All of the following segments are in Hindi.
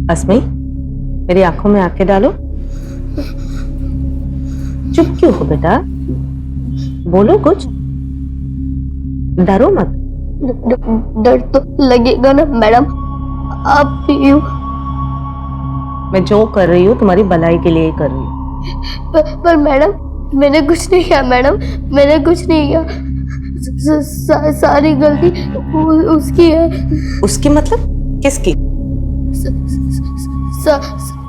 अस्मी, मेरी आंखों में आंखें डालो। चुप क्यों हो बेटा? बोलो कुछ, डरो मत। डर तो लगेगा ना मैडम, आप यूं। मैं जो कर रही हूँ तुम्हारी भलाई के लिए ही कर रही हूँ। पर मैडम, मैंने कुछ नहीं किया मैडम, मैंने कुछ नहीं किया। सारी गलती उसकी है। उसकी मतलब किसकी?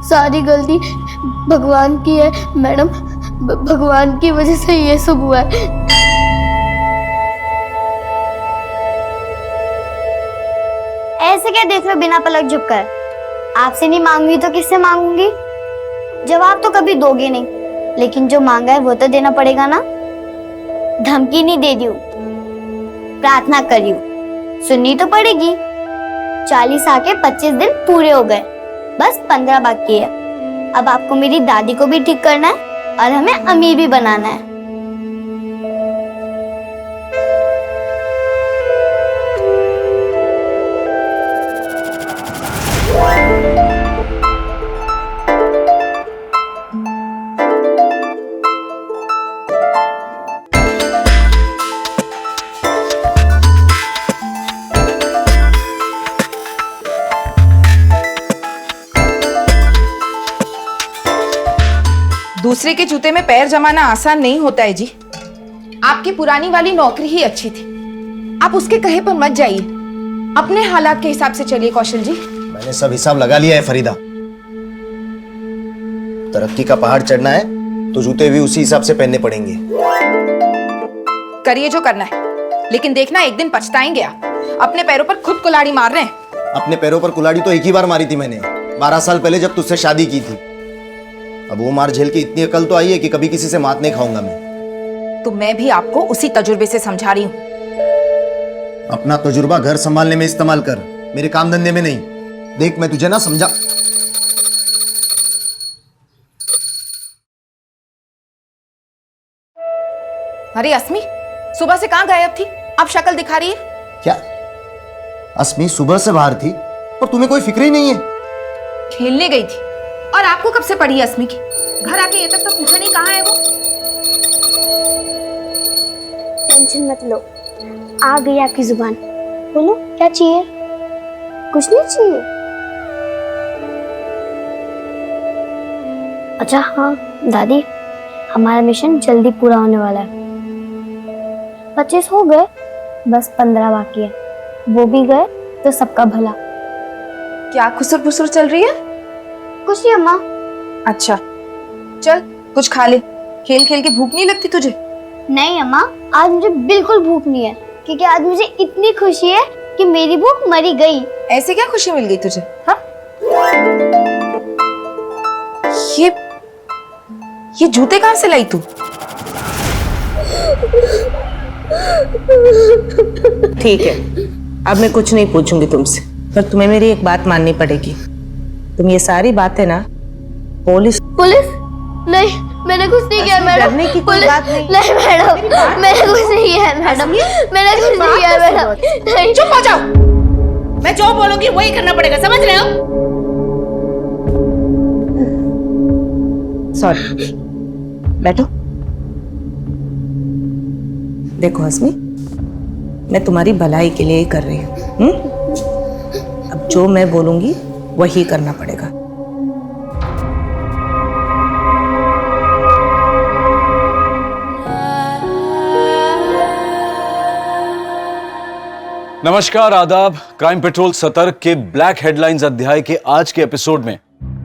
सारी गलती भगवान की है मैडम, भगवान की वजह से ये सब हुआ है। ऐसे क्या देख रहे हो बिना पलक झपकर? आपसे नहीं मांगूंगी तो किससे मांगूंगी? जवाब तो कभी दोगे नहीं, लेकिन जो मांगा है वो तो देना पड़ेगा ना। धमकी नहीं दे रही हूँ, प्रार्थना कर रही हूँ, सुननी तो पड़ेगी। 40 आके 25 दिन पूरे हो गए, बस 15 बाकी है। अब आपको मेरी दादी को भी ठीक करना है और हमें अमीर भी बनाना है। दूसरे के जूते में पैर जमाना आसान नहीं होता है जी। आपकी पुरानी वाली नौकरी ही अच्छी थी, आप उसके कहे पर मत जाइए, अपने हालात के हिसाब से चलिए कौशल जी। मैंने सब हिसाब लगा लिया है फरीदा। तरक्की का पहाड़ चढ़ना है तो जूते भी उसी हिसाब से पहनने पड़ेंगे। करिए जो करना है, लेकिन देखना एक दिन पछताएंगे आप। अपने पैरों पर खुद कुल्हाड़ी मार रहे हैं। अपने पैरों पर कुल्हाड़ी तो एक ही बार मारी थी मैंने, 12 साल पहले जब तुझसे शादी की थी। अब वो मार झेल की इतनी अकल तो आई है कि कभी किसी से मात नहीं खाऊंगा मैं। तो मैं भी आपको उसी तजुर्बे से समझा रही हूँ। अपना तजुर्बा घर संभालने में इस्तेमाल कर, मेरे काम धंधे में नहीं। देख मैं तुझे ना समझा। अरे अस्मी, सुबह से कहाँ गायब थी? आप शक्ल दिखा रही है। क्या अस्मी सुबह से बाहर थी और तुम्हें कोई फिक्र ही नहीं है? खेलने गई थी। और आपको कब से पड़ी है अस्मी की? घर आके ये तक तो पूछा नहीं कहाँ है वो। टेंशन मत लो, आ गई आपकी जुबान। बोलो क्या चाहिए? कुछ नहीं चाहिए? अच्छा हाँ दादी, हमारा मिशन जल्दी पूरा होने वाला है। 25 हो गए, बस 15 बाकी है। वो भी गए तो सबका भला। क्या खुसर फुसर चल रही है? कुछ नहीं अम्मा। अच्छा चल कुछ खा ले, खेल खेल के भूख नहीं लगती तुझे? नहीं अम्मा, आज मुझे बिल्कुल भूख नहीं है, क्योंकि आज मुझे इतनी खुशी है कि मेरी भूख मरी गई। ऐसे क्या खुशी मिल गई तुझे? हाँ, ये जूते कहाँ से लाई तू? ठीक है, अब मैं कुछ नहीं पूछूंगी तुमसे, पर तुम्हें मेरी एक बात माननी पड़ेगी। तुम ये सारी बातें ना पुलिस नहीं, मैंने कुछ नहीं किया मैडम। डरने की कोई बात नहीं। नहीं मैडम, मैंने कुछ नहीं किया मैडम, मैंने कुछ नहीं किया मैडम। नहीं, चुप हो जाओ, मैं जो बोलूंगी वही करना पड़ेगा, समझ रहे हो? सॉरी, बैठो। देखो हस्मी, मैं तुम्हारी भलाई के लिए ही कर रही हूँ। अब जो मैं बोलूंगी वही करना पड़ेगा। नमस्कार, आदाब। क्राइम पेट्रोल सतर्क के ब्लैक हेडलाइंस अध्याय के आज के एपिसोड में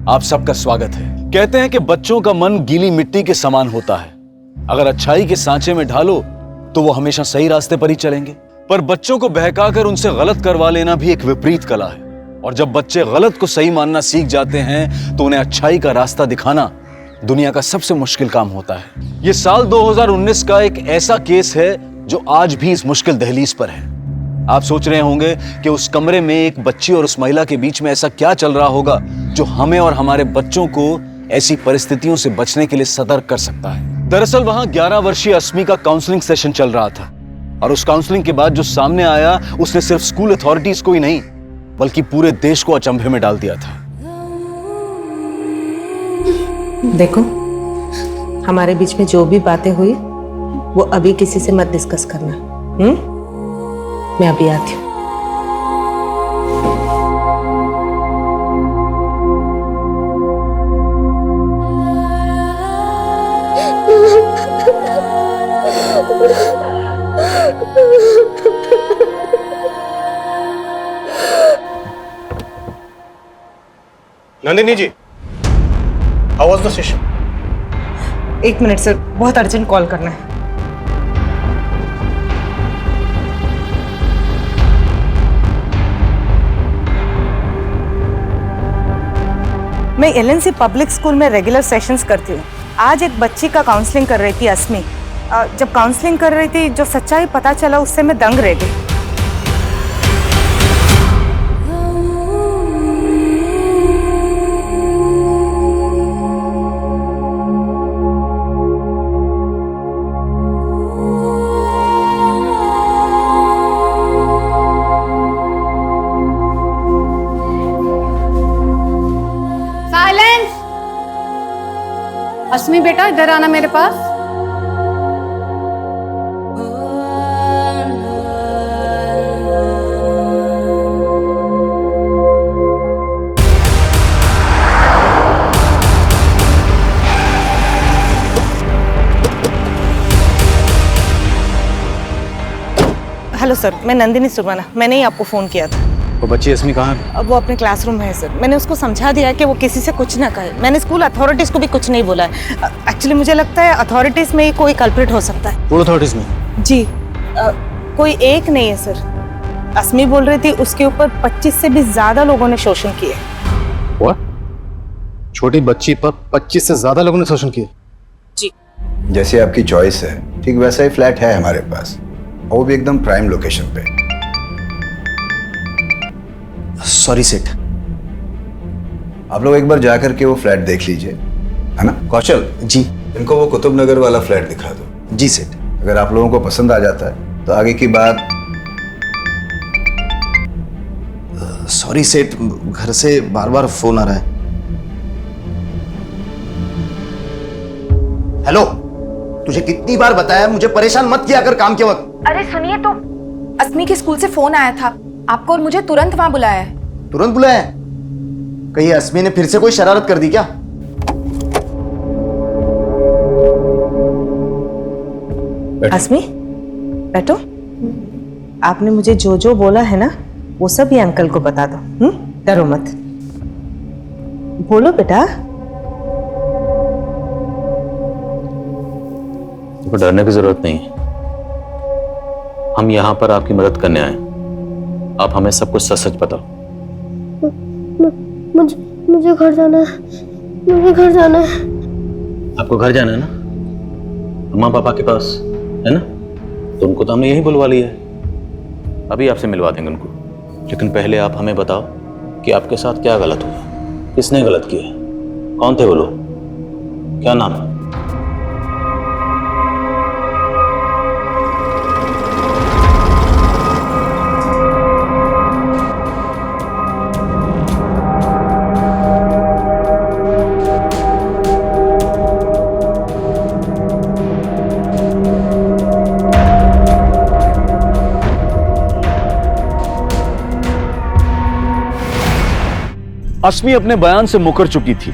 आप सबका स्वागत है। कहते हैं कि बच्चों का मन गीली मिट्टी के समान होता है। अगर अच्छाई के सांचे में ढालो तो वो हमेशा सही रास्ते पर ही चलेंगे, पर बच्चों को बहकाकर उनसे गलत करवा लेना भी एक विपरीत कला है। और जब बच्चे गलत को सही मानना सीख जाते हैं तो उन्हें अच्छाई का रास्ता दिखाना दुनिया का सबसे मुश्किल काम होता है। ये साल 2019 का एक ऐसा केस है जो आज भी इस मुश्किल दहलीज पर है। आप सोच रहे होंगे कि उस कमरे में एक बच्ची और उस महिला के बीच में ऐसा क्या चल रहा होगा जो हमें और हमारे बच्चों को ऐसी परिस्थितियों से बचने के लिए सतर्क कर सकता है। दरअसल वहां 11 वर्षीय अस्मी का काउंसलिंग सेशन चल रहा था और उस काउंसलिंग के बाद जो सामने आया उसने सिर्फ स्कूल अथॉरिटीज को ही नहीं बल्कि पूरे देश को अचंभे में डाल दिया था। देखो, हमारे बीच में जो भी बातें हुई वो अभी किसी से मत डिस्कस करना। मैं अभी आती हूँ। Nandini ji, how was the session? 1 minute sir, बहुत अर्जेंट कॉल करना है। मैं एलएनसी पब्लिक स्कूल में रेगुलर सेशंस करती हूँ। आज एक बच्ची का काउंसलिंग कर रही थी अस्मी। जब काउंसलिंग कर रही थी, जो सच्चाई पता चला उससे मैं दंग रह गई। अस्मी बेटा, इधर आना मेरे पास। हेलो सर, मैं नंदिनी सुरवाना। मैंने ही आपको फ़ोन किया था। वो बच्ची अस्मी कहाँ है? अब वो अपने क्लासरूम में है सर। मैंने उसको समझा दिया है कि वो किसी से कुछ ना कहे। मैंने स्कूल अथॉरिटीज़ को भी कुछ नहीं बोला है। एक्चुअली मुझे लगता है अथॉरिटीज़ में ही कोई कल्प्रिट हो सकता है। पूर्ण अथॉरिटीज में? जी, कोई एक नहीं है सर। अस्मी बोल रही थी उसके ऊपर 25 से भी ज़्यादा लोगों ने शोषण किए। What? छोटी बच्ची पर 25 से ज्यादा लोगों ने शोषण किया? जी। जैसे आपकी चॉइस है, ठीक वैसा ही फ्लैट है हमारे पास, और वो भी एकदम प्राइम लोकेशन पे। सॉरी सेठ। आप लोग एक बार जाकर के वो फ्लैट देख लीजिए, है ना? कौशल जी। इनको वो कुतुब नगर वाला फ्लैट दिखा दो। जी सेठ। अगर आप लोगों को पसंद आ जाता है तो आगे की बात। सॉरी सेठ, घर से बार बार फोन आ रहा है। हेलो, तुझे कितनी बार बताया मुझे परेशान मत किया कर काम के वक्त। अरे सुनिए तो, अस्मी के स्कूल से फोन आया था आपको और मुझे तुरंत वहां बुलाया है। तुरंत बुलाया है? कहीं अस्मी ने फिर से कोई शरारत कर दी क्या? अस्मी, बैठो। आपने मुझे जो जो बोला है ना, वो सब ये अंकल को बता दो। डरो मत। बोलो बेटा। तो डरने की जरूरत नहीं है। हम यहाँ पर आपकी मदद करने आए। आप हमें सब कुछ सच सच बताओ। मुझे घर जाना है। मुझे घर जाना है। आपको घर जाना है ना, अम्मा पापा के पास, है ना? तो उनको तो हमने यही बुलवा लिया है। अभी आपसे मिलवा देंगे उनको। लेकिन पहले आप हमें बताओ कि आपके साथ क्या गलत हुआ, किसने गलत किया, कौन थे वो लोग, क्या नाम है? अस्मी अपने बयान से मुकर चुकी थी,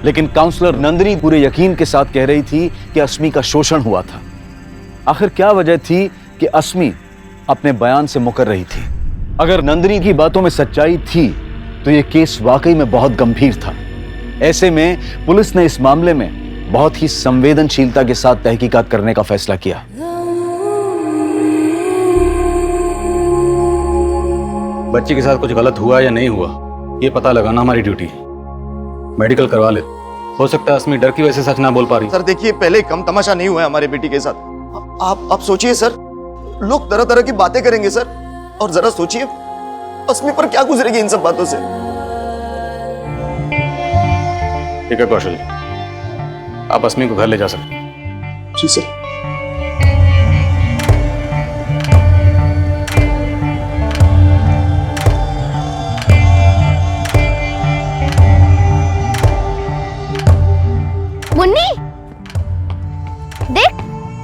लेकिन काउंसलर नंदिनी पूरे यकीन के साथ कह रही थी कि अस्मी का शोषण हुआ था। आखिर क्या वजह थी कि अस्मी अपने बयान से मुकर रही थी? अगर नंदिनी की बातों में सच्चाई थी तो यह केस वाकई में बहुत गंभीर था। ऐसे में पुलिस ने इस मामले में बहुत ही संवेदनशीलता के साथ तहकीकात करने का फैसला किया। बच्ची के साथ कुछ गलत हुआ या नहीं हुआ, ये पता लगाना हमारी ड्यूटी है। मेडिकल करवा ले। हो सकता है अस्मी डर की वजह से सच ना बोल पा रही। सर देखिए, पहले कम तमाशा नहीं हुआ है हमारे बेटी के साथ। आप सोचिए सर, लोग तरह तरह की बातें करेंगे सर। और जरा सोचिए अस्मी पर क्या गुजरेगी इन सब बातों से। ठीक है कौशल, आप अस्मी को घर ले जा सकते हैं। जी सर। देख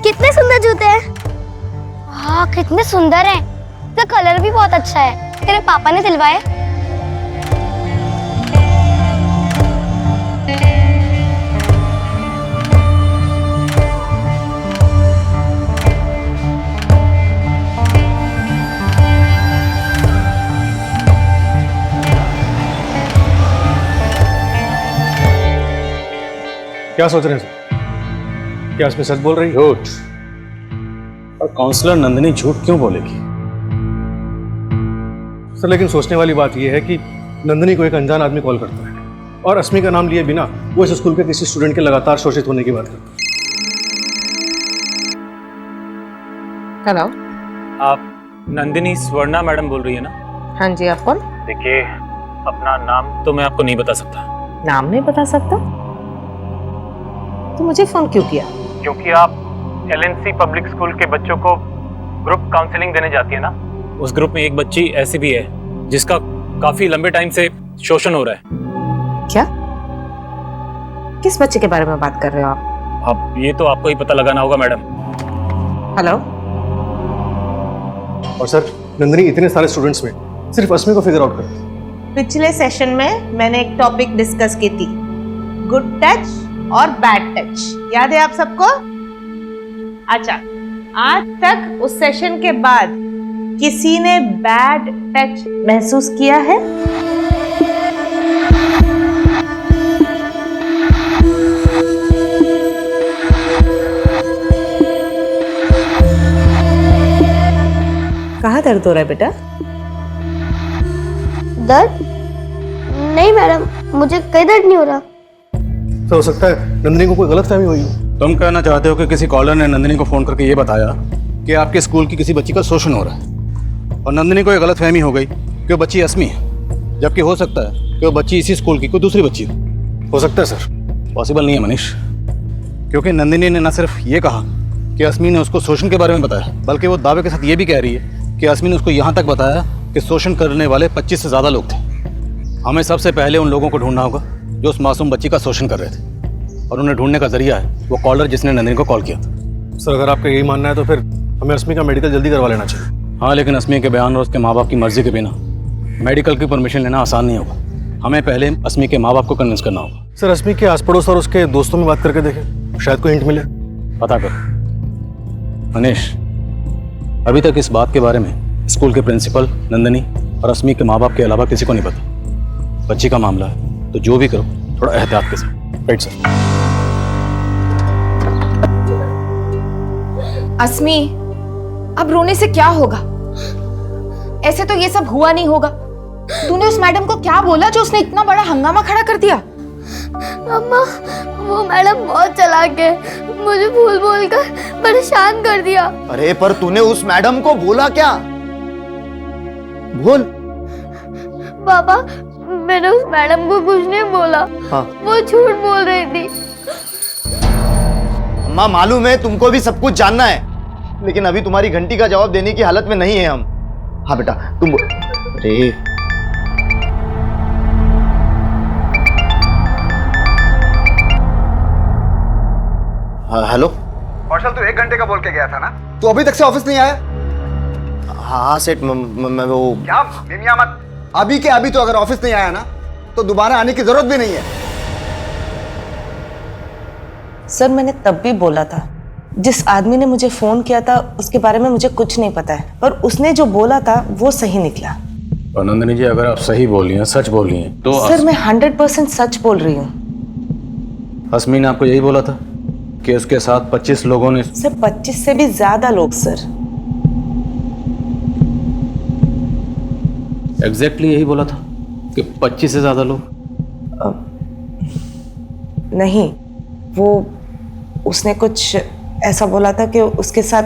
कितने सुंदर जूते हैं। हाँ कितने सुंदर हैं। इसका कलर भी बहुत अच्छा है। तेरे पापा ने सिलवाए? क्या सोच रहे हैं सर? क्या इसमें सच बोल रही है? झूठ। और काउंसलर नंदिनी झूठ क्यों बोलेगी? सर लेकिन सोचने वाली बात यह है कि नंदिनी को एक अनजान आदमी कॉल करता है और अस्मी का नाम लिए बिना वो इस स्कूल के किसी स्टूडेंट के लगातार शोषित होने की बात करता है। हेलो। आप नंदिनी स्वर्णा मैडम बोल रही है ना? हाँ जी, आप कौन? देखिए, अपना नाम तो मैं आपको नहीं बता सकता। नाम नहीं बता सकता? तो मुझे फोन क्यों किया? क्योंकि आप LNC पब्लिक स्कूल के बच्चों को ग्रुप काउंसलिंग देने जाती है ना। उस ग्रुप में एक बच्ची ऐसी भी है जिसका काफी लंबे टाइम से शोषण हो रहा है। क्या? किस बच्चे के बारे में बात कर रहे हो आप? अब ये तो आपको ही पता लगाना होगा मैडम। हेलो। और सर नंदिनी इतने सारे स्टूडेंट्स में सिर्फ अस्मी को फिगर आउट करती है। पिछले सेशन में मैंने एक टॉपिक डिस्कस की थी, गुड टच और बैड टच। याद है आप सबको? अच्छा, आज तक उस सेशन के बाद किसी ने बैड टच महसूस किया है? कहाँ दर्द हो रहा है बेटा? दर्द? नहीं मैडम, मुझे कहीं दर्द नहीं हो रहा। तो हो सकता है नंदिनी को कोई गलतफहमी हुई हो। तुम कहना चाहते हो कि किसी कॉलर ने नंदिनी को फोन करके ये बताया कि आपके स्कूल की किसी बच्ची का शोषण हो रहा है और नंदिनी को ये गलतफहमी हो गई कि वो बच्ची अस्मी है, जबकि हो सकता है कि वो बच्ची इसी स्कूल की कोई दूसरी बच्ची हो सकता है सर। पॉसिबल नहीं है मनीष, क्योंकि नंदिनी ने न सिर्फ ये कहा कि अस्मी ने उसको शोषण के बारे में बताया, बल्कि वो दावे के साथ ये भी कह रही है कि अस्मी ने उसको यहाँ तक बताया कि शोषण करने वाले 25 से ज़्यादा लोग थे। हमें सबसे पहले उन लोगों को ढूंढना होगा जो उस मासूम बच्ची का शोषण कर रहे थे, और उन्हें ढूंढने का जरिया है वो कॉलर जिसने नंदिनी को कॉल किया था। सर अगर आपका यही मानना है तो फिर हमें अस्मी का मेडिकल जल्दी करवा लेना चाहिए। हाँ, लेकिन अस्मी के बयान और उसके माँ बाप की मर्जी के बिना मेडिकल की परमिशन लेना आसान नहीं होगा। हमें पहले अस्मी के माँ बाप को कन्विंस करना होगा। सर अस्मी के आस पड़ोस और उसके दोस्तों में बात करके देखें, शायद कोई हिंट मिले। पता कर मनीष, अभी तक इस बात के बारे में स्कूल के प्रिंसिपल, नंदिनी और अस्मी के माँ बाप के अलावा किसी को नहीं पता। बच्ची का मामला है तो जो भी करो थोड़ा एहतियात के साथ। Right sir. अस्मी, अब रोने से क्या होगा? ऐसे तो ये सब हुआ नहीं होगा। तूने उस मैडम को क्या बोला जो उसने इतना बड़ा हंगामा खड़ा कर दिया? अम्मा, वो मैडम बहुत चालाक है, मुझे भूल बोल कर परेशान कर दिया। अरे पर तूने उस मैडम को बोला क्या? बोल। पापा, मैंने उस मैडम को कुछ नहीं बोला। हाँ। वो झूठ बोल रही थी। अम्मा मालूम है तुमको भी सब कुछ जानना है, लेकिन अभी तुम्हारी घंटी का जवाब देने की हालत में नहीं है हम। हाँ बेटा तुम अरे हाँ, हेलो कौशल, तू 1 घंटे का बोल के गया था ना? तू अभी तक से ऑफिस नहीं आया? हाँ सेठ, मैं वो क्या मिमिया मत। अभी के अभी तो अगर ऑफिस नहीं आया ना तो दोबारा आने की जरूरत भी नहीं है। सर मैंने तब भी बोला था, जिस आदमी ने मुझे फोन किया था उसके बारे में मुझे कुछ नहीं पता है, पर उसने जो बोला था वो सही निकला। और नंदिनी जी, अगर आप सही बोल रही हैं, सच बोल रही हैं तो सर मैं 100% सच बोल रही हूँ। अस्मी ने आपको यही बोला था कि उसके साथ 25 लोगों ने? सर 25 से भी ज्यादा लोग सर। एग्जैक्टली यही बोला था कि 25 से ज्यादा लोग? नहीं, वो उसने कुछ ऐसा बोला था कि उसके साथ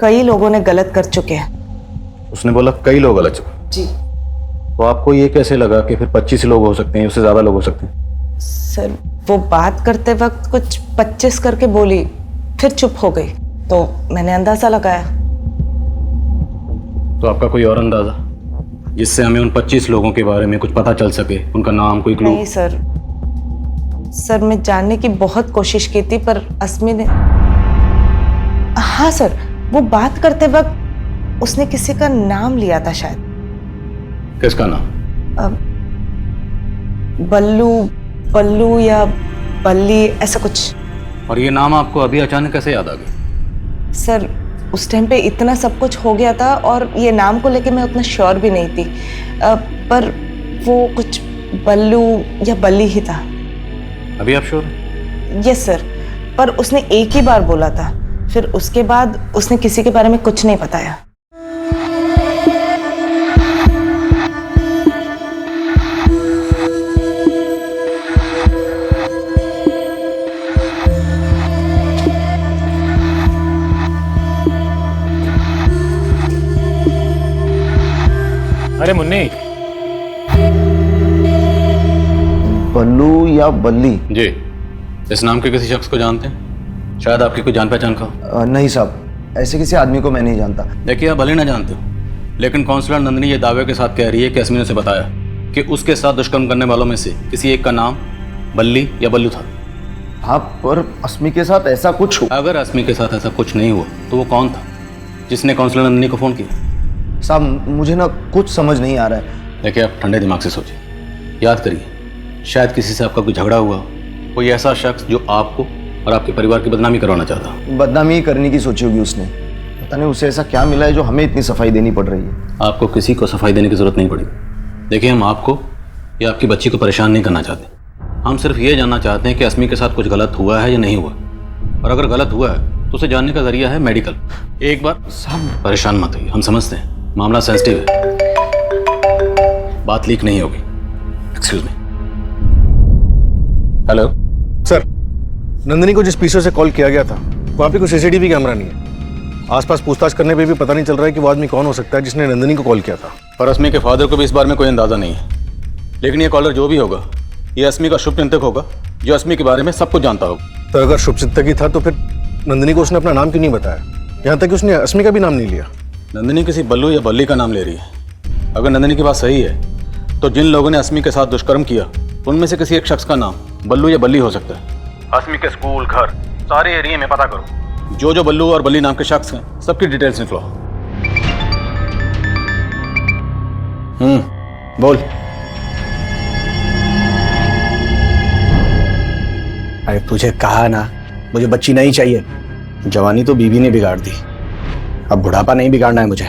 कई लोगों ने गलत कर चुके हैं। उसने बोला कई लोग गलत चुके? जी। तो आपको ये कैसे लगा कि फिर 25 लोग हो सकते हैं, उससे ज्यादा लोग हो सकते हैं? सर वो बात करते वक्त कुछ 25 करके बोली, फिर चुप हो गई, तो मैंने अंदाजा लगाया। तो आपका कोई और अंदाजा जिससे हमें उन 25 लोगों के बारे में कुछ पता चल सके, उनका नाम, कोई क्लू? नहीं सर मैं जानने की बहुत कोशिश की थी, पर अस्मी ने हाँ सर, वो बात करते वक्त उसने किसी का नाम लिया था शायद। किसका नाम? बल्लू, बल्लू या बल्ली, ऐसा कुछ। और ये नाम आपको अभी अचानक कैसे याद आ गया? सर उस टाइम पे इतना सब कुछ हो गया था और ये नाम को लेके मैं उतना श्योर भी नहीं थी, पर वो कुछ बल्लू या बल्ली ही था। अभी आप श्योर? यस सर, पर उसने एक ही बार बोला था, फिर उसके बाद उसने किसी के बारे में कुछ नहीं बताया। अरे मुन्नी, बल्लू या बल्ली? जी, इस नाम के किसी शख्स को जानते हैं? शायद आपकी कोई जान पहचान का? नहीं साहब, ऐसे किसी आदमी को मैं नहीं जानता। देखिए, आप भले ना जानते हो, लेकिन काउंसलर नंदिनी ये दावे के साथ कह रही है कि अस्मी ने उसे बताया कि उसके साथ दुष्कर्म करने वालों में से किसी एक का नाम बल्ली या बल्लू था। हाँ, पर अस्मी के साथ ऐसा कुछ अगर अस्मी के साथ ऐसा कुछ नहीं हुआ तो वो कौन था जिसने काउंसलर नंदिनी को फ़ोन किया? साहब मुझे ना कुछ समझ नहीं आ रहा है। देखिए, आप ठंडे दिमाग से सोचिए, याद करिए, शायद किसी से आपका कोई झगड़ा हुआ हो, कोई ऐसा शख्स जो आपको और आपके परिवार की बदनामी करवाना चाहता हो। बदनामी करने की सोची होगी उसने, पता नहीं उसे ऐसा क्या मिला है जो हमें इतनी सफाई देनी पड़ रही है। आपको किसी को सफाई देने की जरूरत नहीं पड़ी। देखिए, हम आपको या आपकी बच्ची को परेशान नहीं करना चाहते, हम सिर्फ ये जानना चाहते हैं कि अस्मी के साथ कुछ गलत हुआ है या नहीं हुआ, और अगर गलत हुआ है तो उसे जानने का जरिया है मेडिकल। एक बार साहब परेशान मत होइए, हम समझते हैं मामला सेंसिटिव है, बात लीक नहीं होगी। Excuse me. Hello sir, Nandini को जिस पीछे से कॉल किया गया था वहाँ पे कोई सीसीटीवी कैमरा नहीं है। आसपास पूछताछ करने पे भी पता नहीं चल रहा है कि वो आदमी कौन हो सकता है जिसने नंदिनी को कॉल किया था। और अस्मी के फादर को भी इस बारे में कोई अंदाजा नहीं है, लेकिन ये कॉलर जो भी होगा ये अस्मी का शुभचिंतक होगा जो अस्मी के बारे में सब कुछ जानता होगा। तो अगर शुभचिंतक ही था तो फिर नंदिनी को उसने अपना नाम क्यों नहीं बताया? यहाँ तक कि उसने अस्मी का भी नाम नहीं लिया। नंदिनी किसी बल्लू या बल्ली का नाम ले रही है। अगर नंदिनी की बात सही है तो जिन लोगों ने अस्मी के साथ दुष्कर्म किया उनमें से किसी एक शख्स का नाम बल्लू या बल्ली हो सकता है। अस्मी के स्कूल, घर, सारे एरिया में पता करो, जो बल्लू और बल्ली नाम के शख्स हैं सबकी डिटेल्स निकलो। बोल। अरे तुझे कहा ना, मुझे बच्ची नहीं चाहिए। जवानी तो बीवी ने बिगाड़ दी, अब बुढ़ापा नहीं बिगाड़ना है मुझे।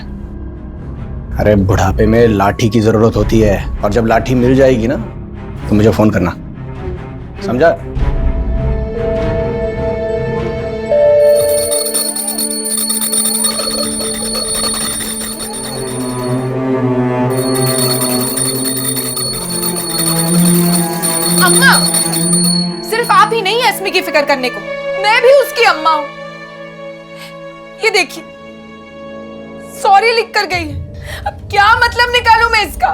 अरे बुढ़ापे में लाठी की जरूरत होती है, और जब लाठी मिल जाएगी ना तो मुझे फोन करना, समझा? अम्मा, सिर्फ आप ही नहीं है अस्मी की फिक्र करने को, मैं भी उसकी अम्मा हूं। ये देखिए, सॉरी लिख कर गई है। अब क्या मतलब निकालूं मैं इसका?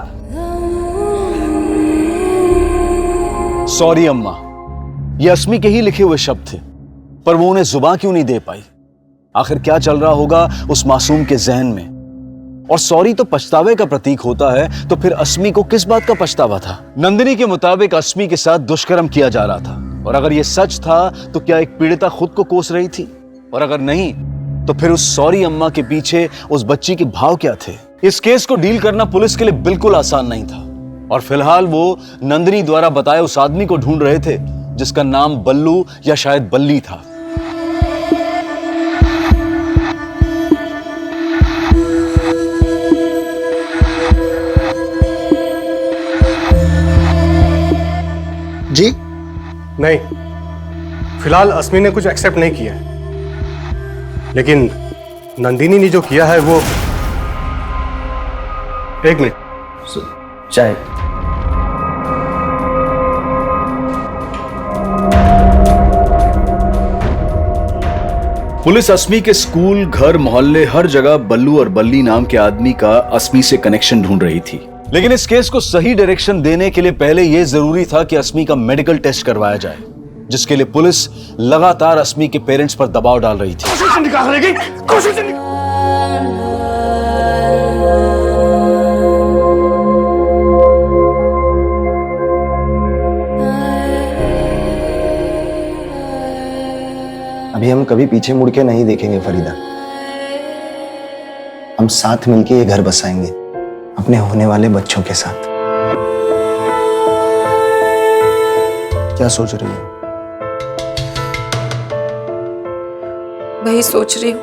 सॉरी अम्मा, ये अस्मी के ही लिखे हुए शब्द थे, पर वो उन्हें जुबान क्यों नहीं दे पाई? आखिर क्या चल रहा होगा उस मासूम के जहन में? और सॉरी तो पछतावे का प्रतीक होता है, तो फिर अस्मी को किस बात का पछतावा था? नंदिनी के मुताबिक अस्मी के साथ दुष्कर्म किया जा रहा था, और अगर यह सच था तो क्या एक पीड़िता खुद को कोस रही थी? और अगर नहीं तो फिर उस सॉरी अम्मा के पीछे उस बच्ची के भाव क्या थे? इस केस को डील करना पुलिस के लिए बिल्कुल आसान नहीं था, और फिलहाल वो नंदिनी द्वारा बताए उस आदमी को ढूंढ रहे थे जिसका नाम बल्लू या शायद बल्ली था। जी नहीं, फिलहाल अस्मी ने कुछ एक्सेप्ट नहीं किया, लेकिन नंदिनी ने जो किया है वो। एक मिनट, चाय। पुलिस अस्मी के स्कूल, घर, मोहल्ले, हर जगह बल्लू और बल्ली नाम के आदमी का अस्मी से कनेक्शन ढूंढ रही थी, लेकिन इस केस को सही डायरेक्शन देने के लिए पहले यह जरूरी था कि अस्मी का मेडिकल टेस्ट करवाया जाए, जिसके लिए पुलिस लगातार अस्मी के पेरेंट्स पर दबाव डाल रही थी। अभी अभी हम कभी पीछे मुड़ के नहीं देखेंगे फरीदा। हम साथ मिलके ये घर बसाएंगे अपने होने वाले बच्चों के साथ। क्या सोच रही हो? वही सोच रही हूँ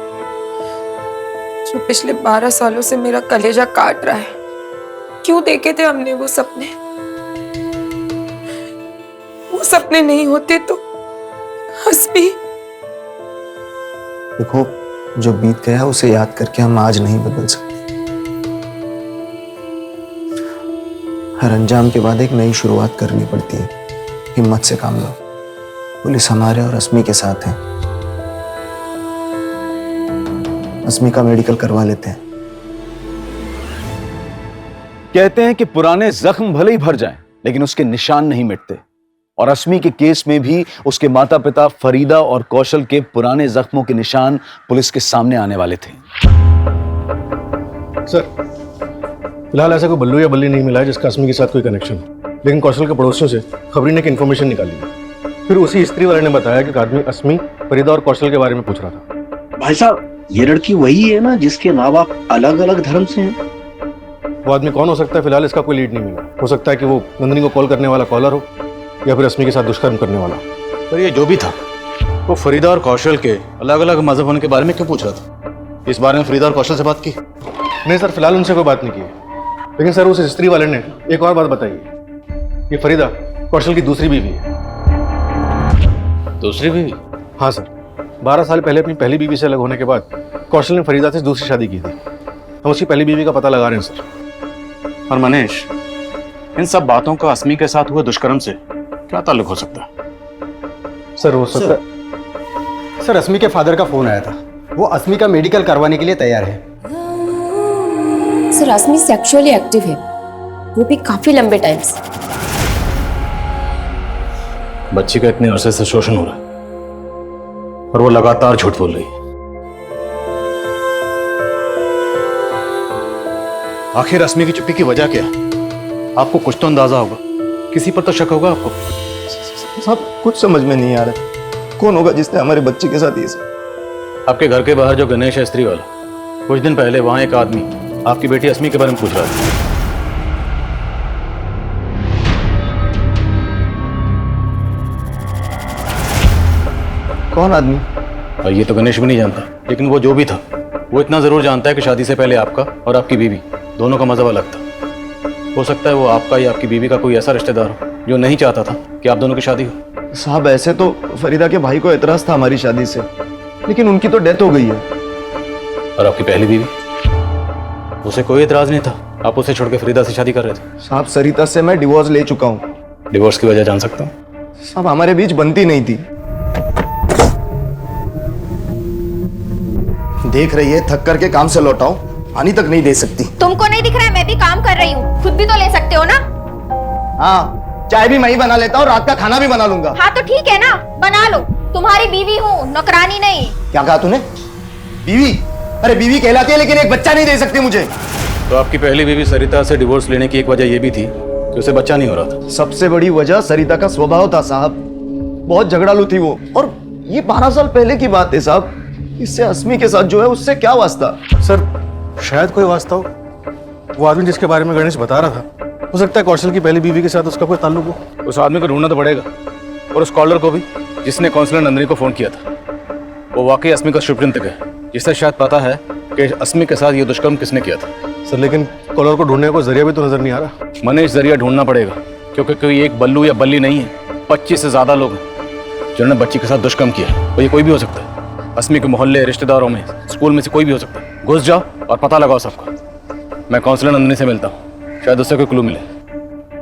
जो पिछले 12 सालों से मेरा कलेजा काट रहा है। क्यों देखे थे हमने वो सपने? वो सपने नहीं होते तो हस्बी। देखो, जो बीत गया उसे याद करके हम आज नहीं बदल सकते। हर अंजाम के बाद एक नई शुरुआत करनी पड़ती है। हिम्मत से काम लो। पुलिस हमारे और अस्मी के साथ है। अस्मी का मेडिकल करवा लेते हैं। कहते हैं कि पुराने जख्म भले ही भर जाएं, लेकिन उसके निशान नहीं मिटते। और अस्मी के केस में भी उसके माता पिता फरीदा और कौशल के पुराने जख्मों के निशान पुलिस के सामने आने वाले थे। सर, फिलहाल ऐसा कोई बल्लू या बल्ली नहीं मिला है जिसका अस्मी के साथ कोई कनेक्शन हो, लेकिन कौशल के पड़ोसियों से खबरी ने एक इन्फॉर्मेशन निकाली है। फिर उसी स्त्री वाले ने बताया कि एक आदमी अस्मी, फरीदा और कौशल के बारे में पूछ रहा था। भाई साहब, ये लड़की वही है ना जिसके माँ बाप अलग अलग धर्म से हैं? वो आदमी कौन हो सकता है, फिलहाल इसका कोई लीड नहीं मिला। हो सकता है कि वो नंदिनी को कॉल करने वाला कॉलर हो या फिर अस्मी के साथ दुष्कर्म करने वाला। पर ये जो भी था, वो फरीदा और कौशल के अलग अलग मजहब होने के बारे में क्यों पूछ रहा था? इस बारे में फरीदा और कौशल से बात की? नहीं सर, फिलहाल उनसे कोई बात नहीं की। लेकिन सर, उस स्त्री वाले ने एक और बात बताई है। ये फरीदा कौशल की दूसरी बीवी है। दूसरी बीवी? हाँ सर, 12 साल पहले अपनी पहली बीवी से अलग होने के बाद कौशल ने फरीदा से दूसरी शादी की थी। हम उसकी पहली बीवी का पता लगा रहे हैं सर। और मनीष, इन सब बातों का अस्मी के साथ हुए दुष्कर्म से क्या ताल्लुक हो सकता है? सर, हो सकता है। सर, अस्मी के फादर का फोन आया था। वो अस्मी का मेडिकल करवाने के लिए तैयार है। सर, अस्मी सेक्सुअली एक्टिव है, वो भी काफी लंबे टाइम से। बच्ची का इतने अरसे से शोषण हो रहा है और वो लगातार झूठ बोल रही है। आखिर अस्मी की चुप्पी की वजह क्या है? आपको कुछ तो अंदाजा होगा, किसी पर तो शक होगा आपको। साहब, कुछ समझ में नहीं आ रहा। कौन होगा जिसने हमारे बच्चे के साथ ये सब? आपके घर के बाहर जो गणेश है स्त्री वाला, कुछ दिन पहले वहां एक आदमी आपकी बेटी अस्मी के बारे में पूछ रहा था। कौन आदमी? और ये तो गणेश भी नहीं जानता, लेकिन वो जो भी था, वो इतना जरूर जानता है कि शादी से पहले आपका और आपकी बीवी दोनों का मजहब अलग था। हो सकता है वो आपका या आपकी बीवी का कोई ऐसा रिश्तेदार हो जो नहीं चाहता था कि आप दोनों की शादी हो। साहब, ऐसे तो फरीदा के भाई को एतराज था हमारी शादी से, लेकिन उनकी तो डेथ हो गई है। और आपकी पहली बीवी, उसे कोई एतराज नहीं था, आप उसे छोड़ के फरीदा से शादी कर रहे थे। साहब, सरिता से मैं डिवोर्स ले चुका हूँ। डिवोर्स की वजह जान सकता हूँ? साहब, हमारे बीच बनती नहीं थी। देख रही है, थक करके काम से लौटाओ, पानी तक नहीं दे सकती। तुमको नहीं दिख रहा है मैं भी काम कर रही हूँ, खुद भी तो ले सकते हो ना। हाँ, चाय भी मैं ही बना लेता हूँ, रात का खाना भी बना लूंगा। हाँ तो ठीक है ना, बना लो। तुम्हारी बीवी हूँ, नौकरानी नहीं। क्या कहा तूने? बीवी? अरे बीवी कहलाती है, लेकिन एक बच्चा नहीं दे सकती मुझे। तो आपकी पहली बीवी सरिता से डिवोर्स लेने की एक वजह यह भी थी कि उसे बच्चा नहीं हो रहा था। सबसे बड़ी वजह सरिता का स्वभाव था साहब। बहुत झगड़ालू थी वो, और ये 12 साल पहले की बात है साहब। इससे अस्मी के साथ जो है उससे क्या वास्ता? सर, शायद कोई वास्ता हो। वो आदमी जिसके बारे में गणेश बता रहा था, हो सकता है कौशल की पहली बीवी के साथ उसका कोई ताल्लुक हो। उस आदमी को ढूंढना तो पड़ेगा, और उस कॉलर को भी जिसने काउंसलर नंदिनी को फोन किया था। वो वाकई अस्मी का शुभचिंतक है, जिसे शायद पता है कि अस्मी के साथ ये दुष्कर्म किसने किया था। सर, लेकिन कॉलर को ढूंढने को जरिया भी तो नजर नहीं आ रहा। मनीष, जरिया ढूंढना पड़ेगा, क्योंकि कोई एक बल्लू या बल्ली नहीं है, 25 से ज्यादा लोग हैं जिन्होंने बच्ची के साथ दुष्कर्म किया। और ये कोई भी हो सकता है, अस्मी के मोहल्ले, रिश्तेदारों में, स्कूल में से कोई भी हो सकता है। घुस जाओ और पता लगाओ सबका। मैं काउंसलर नंदिनी से मिलता हूँ, शायद उससे कोई क्लू मिले।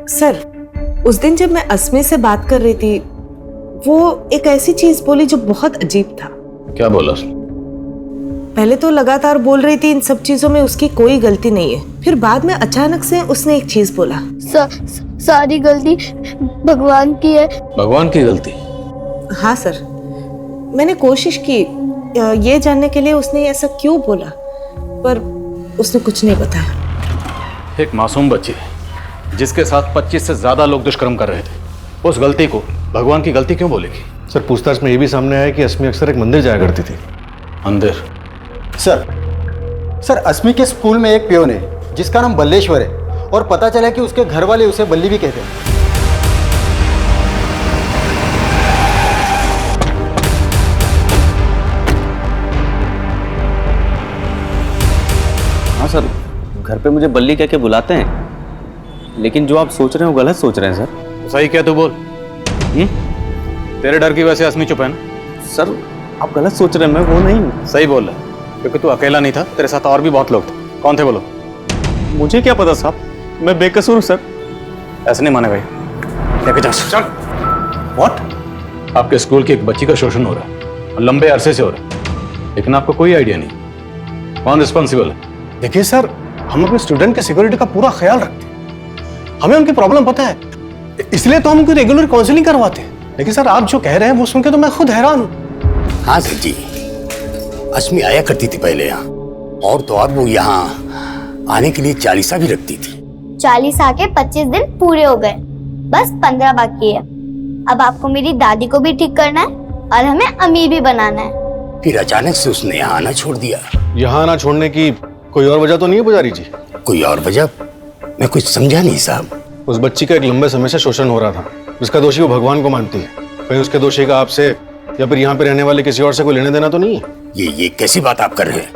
सर, उस दिन जब मैं अस्मी से बात कर रही थी, वो एक ऐसी चीज बोली जो बहुत अजीब था। क्या बोला उसने? पहले तो लगातार बोल रही थी इन सब चीजों में उसकी कोई गलती नहीं है, फिर बाद में अचानक से उसने एक चीज बोला। सारी गलती भगवान की है। भगवान की गलती? हाँ सर, मैंने कोशिश की ये जानने के लिए उसने ऐसा क्यों बोला, पर उसने कुछ नहीं बताया। एक मासूम बच्ची है जिसके साथ 25 से ज्यादा लोग दुष्कर्म कर रहे थे, उस गलती को भगवान की गलती क्यों बोलेगी? सर पूछताछ में ये भी सामने आया कि अस्मी अक्सर एक मंदिर जाया करती थी। मंदिर? सर अस्मी के स्कूल में एक पियोन है जिसका नाम बल्लेश्वर है, और पता चला कि उसके घर वाले उसे बल्ली भी कहते हैं। हाँ सर, घर पे मुझे बल्ली कह के बुलाते हैं, लेकिन जो आप सोच रहे हो गलत सोच रहे हैं सर। सही क्या तू बोल? तेरे डर की वजह से अस्मी चुप है ना? सर आप गलत सोच रहे हैं, मैं वो नहीं हूँ। सही बोल रहा है, क्योंकि तू अकेला नहीं था, तेरे साथ और भी बहुत लोग थे। कौन थे बोलो? मुझे क्या पता साहब, मैं बेकसूर हूँ सर। ऐसे नहीं माने भाई, लेके जा। चल। व्हाट? आपके स्कूल की एक बच्ची का शोषण हो रहा है और लंबे अरसे से हो रहा है, लेकिन आपको कोई आइडिया नहीं कौन रिस्पॉन्सिबल है। देखिए सर, हम अपने स्टूडेंट के सिक्योरिटी का पूरा ख्याल रखते हैं, हमें उनकी प्रॉब्लम पता है, इसलिए तो हम उनको रेगुलर काउंसलिंग करवाते हैं। लेकिन सर आप जो कह रहे हैं वो सुन के तो मैं खुद हैरान हूँ। हाँ सर जी, अस्मी आया करती थी पहले यहाँ, और तो और वो यहाँ आने के लिए 40 भी रखती थी। 40 आके 25 दिन पूरे हो गए, बस 15 बाकी है। अब आपको मेरी दादी को भी ठीक करना है और हमें अमीर भी बनाना है। फिर अचानक से उसने यहाँ आना छोड़ दिया। यहाँ आना छोड़ने की कोई और वजह तो नहीं है पुजारी जी? कोई और वजह? मैं कुछ समझा नहीं साहब। उस बच्ची का एक लंबे समय से शोषण हो रहा था, जिसका दोषी वो भगवान को मानती है। कहीं उसके दोषी का आपसे या फिर यहाँ पे रहने वाले किसी और से कोई लेने देना तो नहीं है? ये कैसी बात आप कर रहे हैं?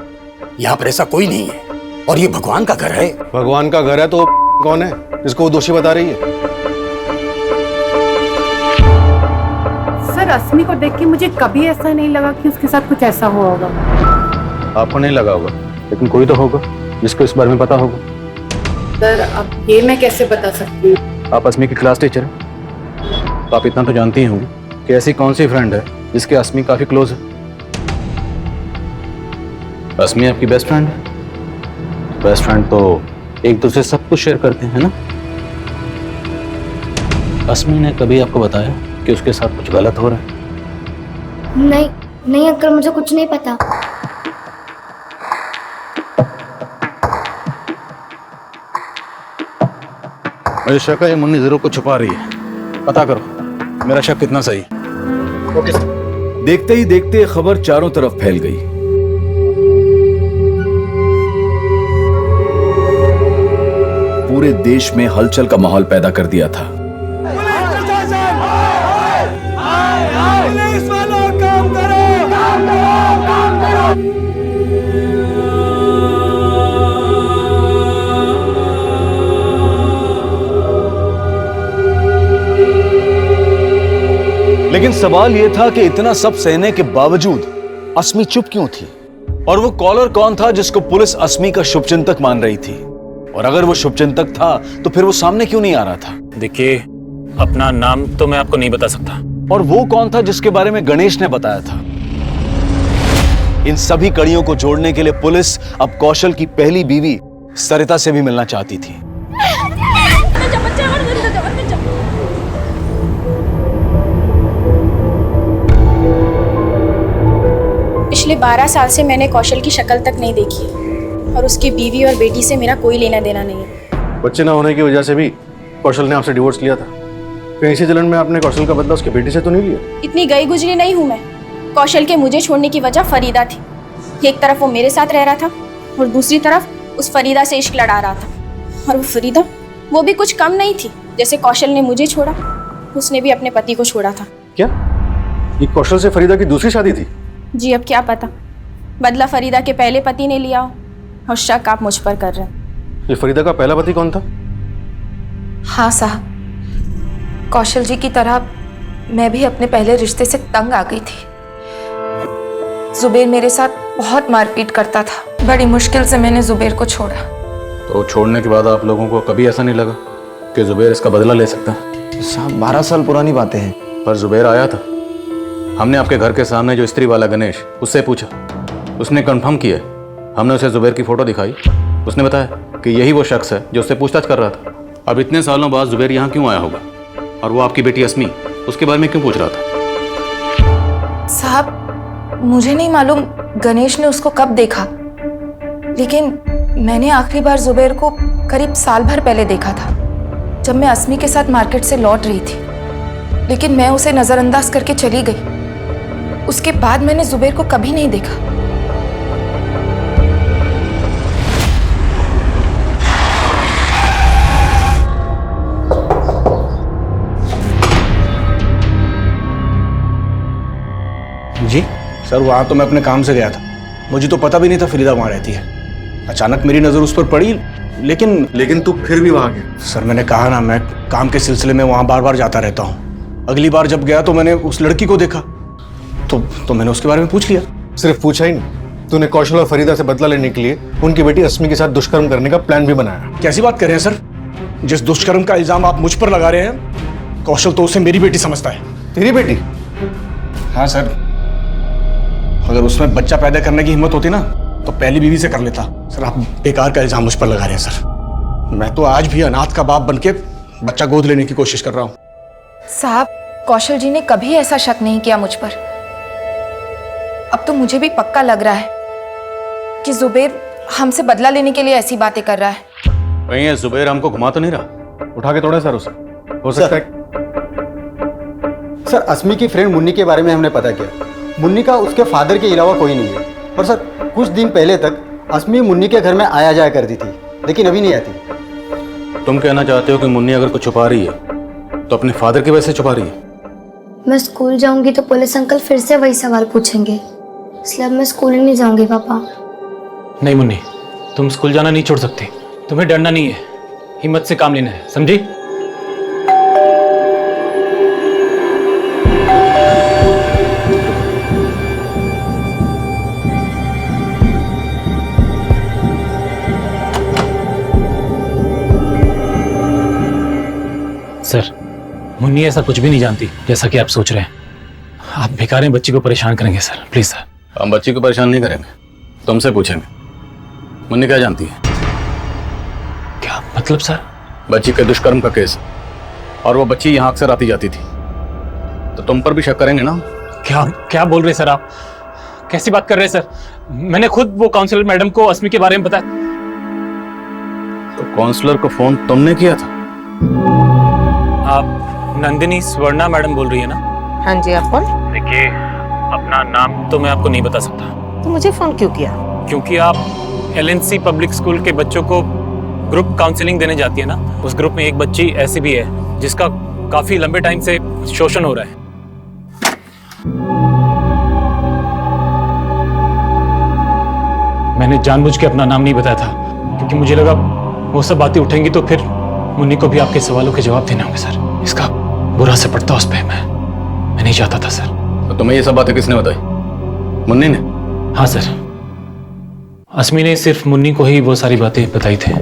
यहाँ पर ऐसा कोई नहीं है, और ये भगवान का घर है। भगवान का घर है तो कौन है जिसको वो दोषी बता रही है? सर अस्मी को देख के मुझे कभी ऐसा नहीं लगा कि उसके साथ कुछ ऐसा हुआ होगा। आपको नहीं लगा होगा, लेकिन कोई तो होगा जिसको इस बारे में पता होगा। सर अब ये मैं कैसे बता सकती हूँ? आप अस्मी की क्लास टीचर हैं, तो आप इतना तो जानती ही होंगी कि ऐसी कौन सी फ्रेंड है जिसके अस्मी काफी क्लोज है। अस्मी आपकी बेस्ट फ्रेंड है। बेस्ट फ्रेंड तो एक दूसरे सब कुछ शेयर करते हैं ना। अस्मी ने कभी आपको बताया कि उसके साथ कुछ गलत हो रहा है? नहीं अंकल, मुझे कुछ नहीं पता। मुझे शक है ये मुन्नी जरूर कुछ छुपा रही है। पता करो मेरा शक कितना सही है। Okay sir. देखते ही देखते खबर चारों तरफ फैल गई। पूरे देश में हलचल का माहौल पैदा कर दिया था। लेकिन सवाल यह था कि इतना सब सहने के बावजूद अस्मी चुप क्यों थी? और वो कॉलर कौन था जिसको पुलिस अस्मी का शुभचिंतक मान रही थी? और अगर वो शुभचिंतक था तो फिर वो सामने क्यों नहीं आ रहा था? देखिए, अपना नाम तो मैं आपको नहीं बता सकता। और वो कौन था जिसके बारे में गणेश ने बताया था? इन सभी कड़ियों को जोड़ने के लिए पुलिस अब कौशल की पहली बीवी सरिता से भी मिलना चाहती थी। पिछले 12 साल से मैंने कौशल की शक्ल तक नहीं देखी और उसकी बीवी और बेटी से मेरा कोई लेना देना नहीं है। बच्चे ना होने की वजह से भी कौशल ने आपसे डिवोर्स लिया था। कहीं इसी जलन में आपने कौशल का बदला उसकी बेटी से तो नहीं लिया? इतनी गई गुजरी नहीं हूँ मैं। कौशल के मुझे छोड़ने की वजह फरीदा थी। एक तरफ वो मेरे साथ रह रहा था और दूसरी तरफ उस फरीदा से इश्क लड़ा रहा था। और वो फरीदा, वो भी कुछ कम नहीं थी। जैसे कौशल ने मुझे छोड़ा, उसने भी अपने पति को छोड़ा था। क्या ये कौशल से फरीदा की दूसरी शादी थी? जी अब क्या पता, बदला फरीदा के पहले पति ने लिया हो और शक आप मुझ पर कर रहे हैं। ये फरीदा का पहला पति कौन था? हाँ साहब, कौशल जी की तरह मैं भी अपने पहले रिश्ते से तंग आ गई थी। जुबेर मेरे साथ बहुत मारपीट करता था। बड़ी मुश्किल से मैंने जुबेर को छोड़ा। तो छोड़ने के बाद आप लोगों को कभी ऐसा नहीं लगा कि जुबेर इसका बदला ले सकता है? साहब 12 साल पुरानी बातें हैं। पर जुबेर आया था। हमने आपके घर के सामने जो स्त्री वाला गणेश, उससे पूछा, उसने कंफर्म किया। हमने उसे जुबेर की फोटो दिखाई, उसने बताया कि यही वो शख्स है जो उससे पूछताछ कर रहा था। अब इतने सालों बाद जुबेर यहाँ क्यों आया होगा? और वो आपकी बेटी अस्मी, उसके बारे में क्यों पूछ रहा था? साहब मुझे नहीं मालूम गणेश ने उसको कब देखा, लेकिन मैंने आखिरी बार जुबेर को करीब साल भर पहले देखा था, जब मैं अस्मी के साथ मार्केट से लौट रही थी। लेकिन मैं उसे नजरअंदाज करके चली गई। उसके बाद मैंने जुबैर को कभी नहीं देखा। जी सर, वहाँ तो मैं अपने काम से गया था। मुझे तो पता भी नहीं था फरीदा वहाँ रहती है। अचानक मेरी नज़र उस पर पड़ी, लेकिन तू फिर भी वहाँ गया? सर मैंने कहा ना, मैं काम के सिलसिले में वहाँ बार बार जाता रहता हूँ। अगली बार जब गया तो मैंने उस लड़की को देखा, तो मैंने उसके बारे में पूछ लिया। सिर्फ पूछा ही नहीं, तूने कौशल और फरीदा से बदला लेने के लिए उनकी बेटी अस्मी के साथ दुष्कर्म करने का प्लान भी बनाया। कैसी बात कर रहे हैं सर? जिस दुष्कर्म का इल्जाम आप मुझ पर लगा रहे हैं, कौशल तो उसे मेरी बेटी समझता है। तेरी बेटी? हाँ सर, अगर उसमें बच्चा पैदा करने की हिम्मत होती ना तो पहली बीवी से कर लेता। सर आप बेकार का इल्जाम मुझ पर लगा रहे हैं सर। मैं तो आज भी अनाथ का बाप बनके बच्चा गोद लेने की कोशिश कर रहा हूँ। साहब, कौशल जी ने कभी ऐसा शक नहीं किया मुझ पर। अब तो मुझे भी पक्का लग रहा है कि जुबैर हमसे बदला लेने के लिए ऐसी बातें कर रहा है। कहीं ये जुबैर हमको घुमा तो नहीं रहा? उठा के तोड़े सर उसे, हो सकता है। सर अस्मी की फ्रेंड मुन्नी के बारे में हमने पता किया। मुन्नी का उसके फादर के अलावा कोई नहीं है। और सर कुछ दिन पहले तक अस्मी मुन्नी के घर में आया जाया करती थी, लेकिन अभी नहीं आती। तुम कहना चाहते हो कि मुन्नी अगर कुछ छुपा रही है तो अपने फादर की वजह से छुपा रही है? मैं स्कूल जाऊंगी तो पुलिस अंकल फिर से वही सवाल पूछेंगे, इसलिए अब मैं स्कूल ही नहीं जाऊंगी पापा। नहीं मुन्नी, तुम स्कूल जाना नहीं छोड़ सकती। तुम्हें डरना नहीं है, हिम्मत से काम लेना है, समझी? सर, मुन्नी ऐसा कुछ भी नहीं जानती जैसा कि आप सोच रहे हैं। आप बेकार में बच्ची को परेशान करेंगे सर, प्लीज सर। हम बच्ची को परेशान नहीं करेंगे, तुमसे पूछेंगे मुन्नी क्या जानती है। क्या मतलब सर? बच्ची के दुष्कर्म का केस, और वो बच्ची यहाँ अक्सर आती जाती थी, तो तुम पर भी शक करेंगे ना? क्या बोल रहे सर आप? कैसी बात कर रहे सर? मैंने खुद वो काउंसलर मैडम को अस्मी के बारे में बताया। तो काउंसलर को फोन तुमने किया था? आप नंदिनी स्वर्णा मैडम बोल रही है ना? हाँ जी, आप कौन? देखिए, अपना नाम तो मैं आपको नहीं बता सकता। तो मुझे फोन क्यों किया? क्योंकि आप एलएनसी पब्लिक स्कूल के बच्चों को ग्रुप काउंसलिंग देने जाती है ना। उस ग्रुप में एक बच्ची ऐसी भी है जिसका काफी लंबे टाइम से शोषण हो रहा है। मैंने जानबूझ के अपना नाम नहीं बताया था क्योंकि मुझे लगा वो सब बातें उठेंगी तो फिर मुन्नी को भी आपके सवालों के जवाब देने होंगे सर। इसका बुरा असर पड़ता उस पर। मैं नहीं चाहता था सर। तो तुम्हें ये सब बातें किसने बताई? मुन्नी ने? हाँ सर, अस्मी ने सिर्फ मुन्नी को ही वो सारी बातें बताई थी।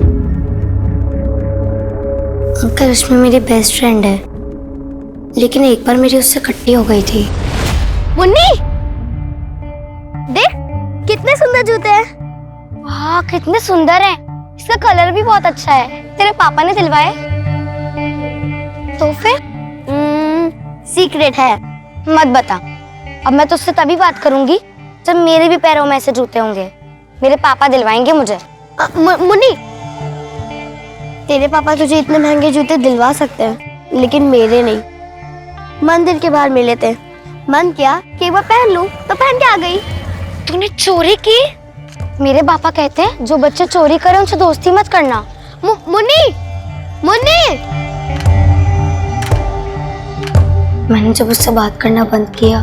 अंकल, अस्मी मेरी बेस्ट फ्रेंड है, लेकिन एक बार मेरी उससे खट्टी हो गई थी। मुन्नी, देख कितने सुंदर जूते हैं। वाह, कितने सुंदर हैं। इसका कलर भी बहुत अच्छा है। तेरे पापा ने दिलवाए? तो फिर सीक्रेट है, मत बता। अब मैं तुझसे तभी बात करूंगी जब मेरे भी पैरों में ऐसे जूते होंगे। मेरे पापा दिलवाएंगे मुझे। मुन्नी, तेरे पापा तुझे इतने महंगे जूते दिलवा सकते हैं, लेकिन मेरे नहीं। मंदिर के बाहर मिले थे, मन किया कि एक बार पहन लूं, तो पहन के आ गई। तूने चोरी की? मेरे पापा कहते हैं जो बच्चे चोरी करें उनसे दोस्ती मत करना। मुन्नी, मुन्नी! मैंने जब उससे बात करना बंद किया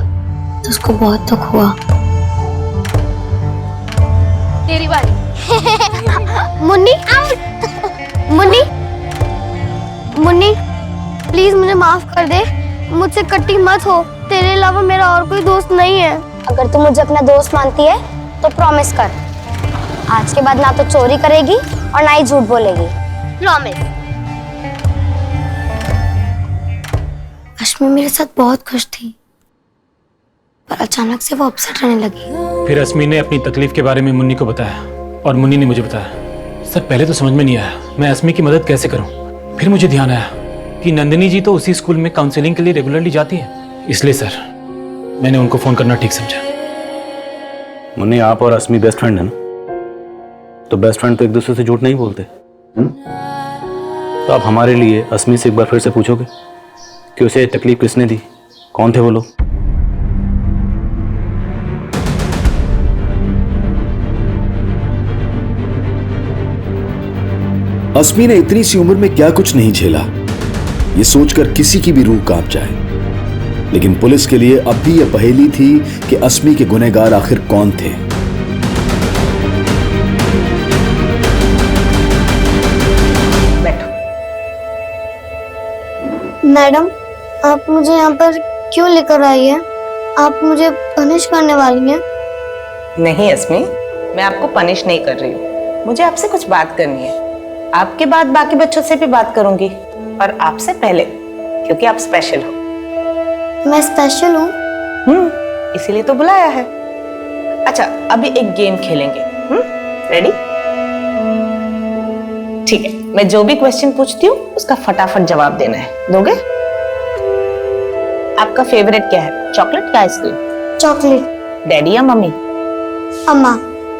तो उसको बहुत दुख हुआ। तेरी बारी। मुन्नी, मुन्नी, मुन्नी, प्लीज मुझे माफ कर दे। मुझसे कट्टी मत हो। तेरे अलावा मेरा और कोई दोस्त नहीं है। अगर तू मुझे अपना दोस्त मानती है तो प्रॉमिस कर, आज के बाद ना तो चोरी करेगी और ना ही झूठ बोलेगी। प्रॉमिस। अस्मी मेरे साथ बहुत खुश थी, पर अचानक से वो अपसेट रहने लगी। फिर अस्मी ने अपनी तकलीफ के बारे में मुन्नी को बताया और मुन्नी ने मुझे बताया। सर, पहले तो समझ में नहीं आया मैं अस्मी की मदद कैसे करूं। फिर मुझे ध्यान आया कि नंदिनी जी तो उसी स्कूल में काउंसलिंग के लिए रेगुलरली जाती है, इसलिए सर मैंने उनको फोन करना ठीक समझा। मुन्नी, आप और अस्मी बेस्ट फ्रेंड है ना? तो बेस्ट फ्रेंड तो एक दूसरे से झूठ नहीं बोलते, है ना? तो आप हमारे लिए अस्मी से एक बार फिर से पूछोगे कि उसे तकलीफ किसने दी, कौन थे वो लोग? अस्मी ने इतनी सी उम्र में क्या कुछ नहीं झेला, ये सोचकर किसी की भी रूह कांप जाए। लेकिन पुलिस के लिए अब भी यह पहेली थी कि अस्मी के गुनहगार आखिर कौन थे। मैडम, आप मुझे यहाँ पर क्यों लेकर आई है? आप मुझे पनिश करने वाली हैं? नहीं अस्मी, मैं आपको पनिश नहीं कर रही हूँ। मुझे आपसे कुछ बात करनी है। आपके बाद बाकी बच्चों से भी बात करूंगी, पर आपसे पहले, क्योंकि आप स्पेशल हो। मैं स्पेशल हूँ? इसीलिए तो बुलाया है। अच्छा, अभी एक गेम खेलेंगे। रेडी? ठीक है, मैं जो भी क्वेश्चन पूछती हूँ उसका फटाफट जवाब देना है। दोगे? आपका फेवरेट क्या है, चॉकलेट या आइसक्रीम? चॉकलेट। डैडी या मम्मी? अम्मा।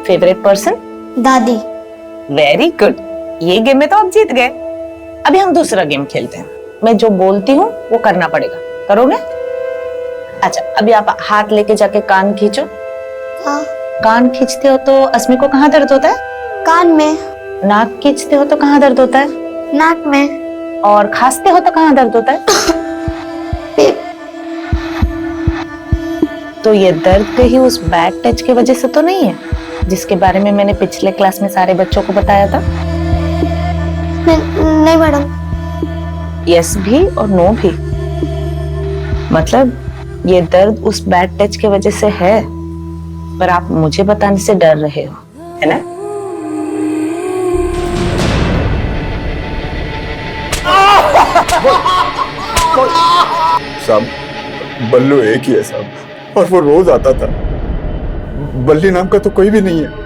Favourite person? दादी। वेरी गुड, ये गेम में तो आप जीत गए। अभी हम दूसरा गेम खेलते हैं। मैं जो बोलती हूँ वो करना पड़ेगा, करोगे? अच्छा, अभी आप हाथ लेके जाके कान खींचो। हाँ। कान खींचते हो तो अस्मी को कहाँ दर्द होता है? कान में। नाक खींचते हो तो कहाँ दर्द होता है? नाक में। और खांसते हो तो कहाँ दर्द होता है? तो ये दर्द कहीं उस बैड टच की वजह से तो नहीं है जिसके बारे में मैंने पिछले क्लास में सारे बच्चों को बताया था? नहीं मैडम। यस भी और नो भी। मतलब ये दर्द उस बैड टच की वजह से है, पर आप मुझे बताने से डर रहे हो, है ना? साहब, बल्लू एक ही है साहब, और वो रोज आता था। बल्ली नाम का तो कोई भी नहीं है।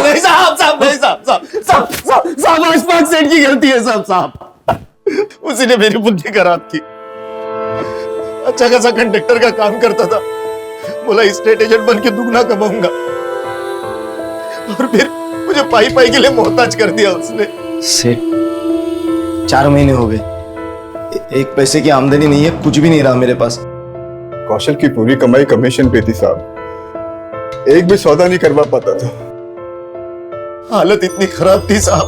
नहीं साहब, साहब नहीं साहब, साहब साहब साहब साहब अशफाक सेठ की गलती है साहब। साहब उसी ने मेरी बुद्धि खराब की। अच्छा खासा कंडक्टर का काम करता था, बोला स्टेट एजेंट बन के दुगना कमाऊंगा, और फिर मुझे पाई पाई के लिए मोहताज कर दिया उसने। सेठ 4 महीने हो गए, एक पैसे की आमदनी नहीं है, कुछ भी नहीं रहा मेरे पास। कौशल की पूरी कमाई कमीशन पे थी साहब, एक भी सौदा नहीं करवा पाता था। हालत इतनी खराब थी साहब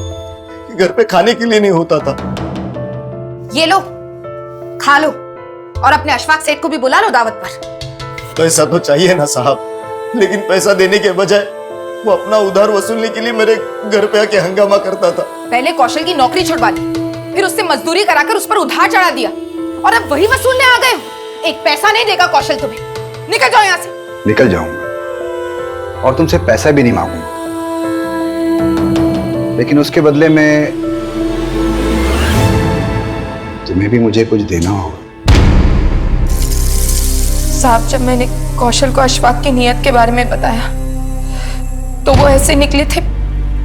कि घर पे खाने के लिए नहीं होता था। ये लो, खा लो, और अपने अशफाक सेठ को भी बुला लो दावत पर। पैसा तो चाहिए ना साहब, लेकिन पैसा देने के बजाय वो अपना उधार वसूलने के लिए मेरे घर पे आके हंगामा करता था। पहले कौशल की नौकरी छुड़वा दी, फिर उससे मजदूरी कराकर उस पर उधार चढ़ा दिया, और अब वही वसूलने आ गए हो। एक पैसा नहीं देगा कौशल तुम्हें। निकल जाओ यहाँ से। निकल जाऊंगा और तुमसे पैसा भी नहीं मांगूंगा, लेकिन उसके बदले में तुम्हें भी मुझे कुछ देना होगा। साहब, जब मैंने कौशल को अशफाक की नियत के बारे में बताया तो वो ऐसे निकले थे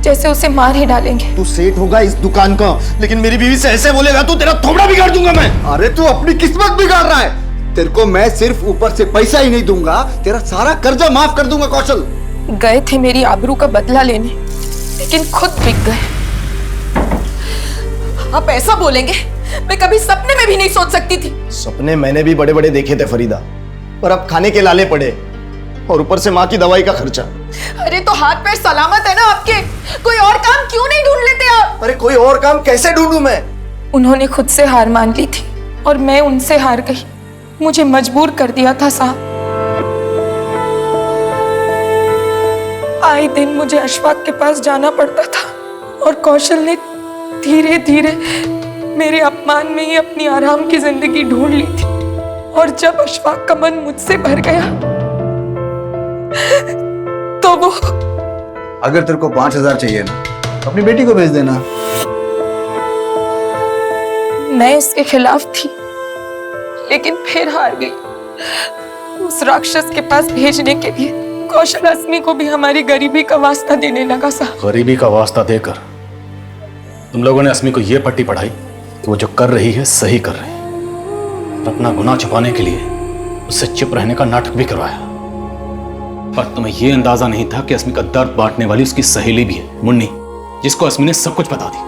जैसे उसे मार ही डालेंगे। तू सेठ होगा इस दुकान का, लेकिन मेरी बीवी से ऐसे बोलेगा तो तेरा थोबड़ा बिगाड़ दूंगा मैं। अरे तू अपनी किस्मत बिगाड़ रहा है। तेरे को मैं सिर्फ ऊपर से पैसा ही नहीं दूंगा, तेरा सारा कर्जा माफ कर दूंगा। कौशल गए थे मेरी आबरू का बदला लेने, लेकिन खुद बिक गए। आप ऐसा बोलेंगे मैं कभी सपने में भी नहीं सोच सकती थी। सपने मैंने भी बड़े बड़े देखे थे फरीदा, पर अब खाने के लाले पड़े, और ऊपर से माँ की दवाई का खर्चा। अरे तो हाथ पैर सलामत है ना आपके, कोई और काम क्यों नहीं ढूंढ लेते आप? अरे कोई और काम कैसे ढूंढूं मैं? उन्होंने खुद से हार मान ली थी और मैं उनसे हार गई। मुझे मजबूर कर दिया था साहब। आए दिन मुझे अशफाक के पास जाना पड़ता था, और कौशल ने धीरे धीरे मेरे अपमान में ही अपनी आराम की जिंदगी ढूंढ ली थी। और जब अशफाक का मन मुझसे भर गया तो वो... अगर तेरे को 5,000 चाहिए ना, अपनी बेटी को भेज देना। मैं इसके खिलाफ थी, लेकिन फिर हार गई। उस राक्षस के पास भेजने के लिए कौशल अस्मी को भी हमारी गरीबी का वास्ता देने लगा साहब। गरीबी का वास्ता देकर तुम लोगों ने अस्मी को यह पट्टी पढ़ाई कि वो जो कर रही है सही कर रही है, और अपना गुनाह छुपाने के लिए उससे चुप रहने का नाटक भी करवाया। पर तुम्हें यह अंदाजा नहीं था कि अस्मी का दर्द बांटने वाली उसकी सहेली भी है, मुन्नी, जिसको अस्मी ने सब कुछ बता दी।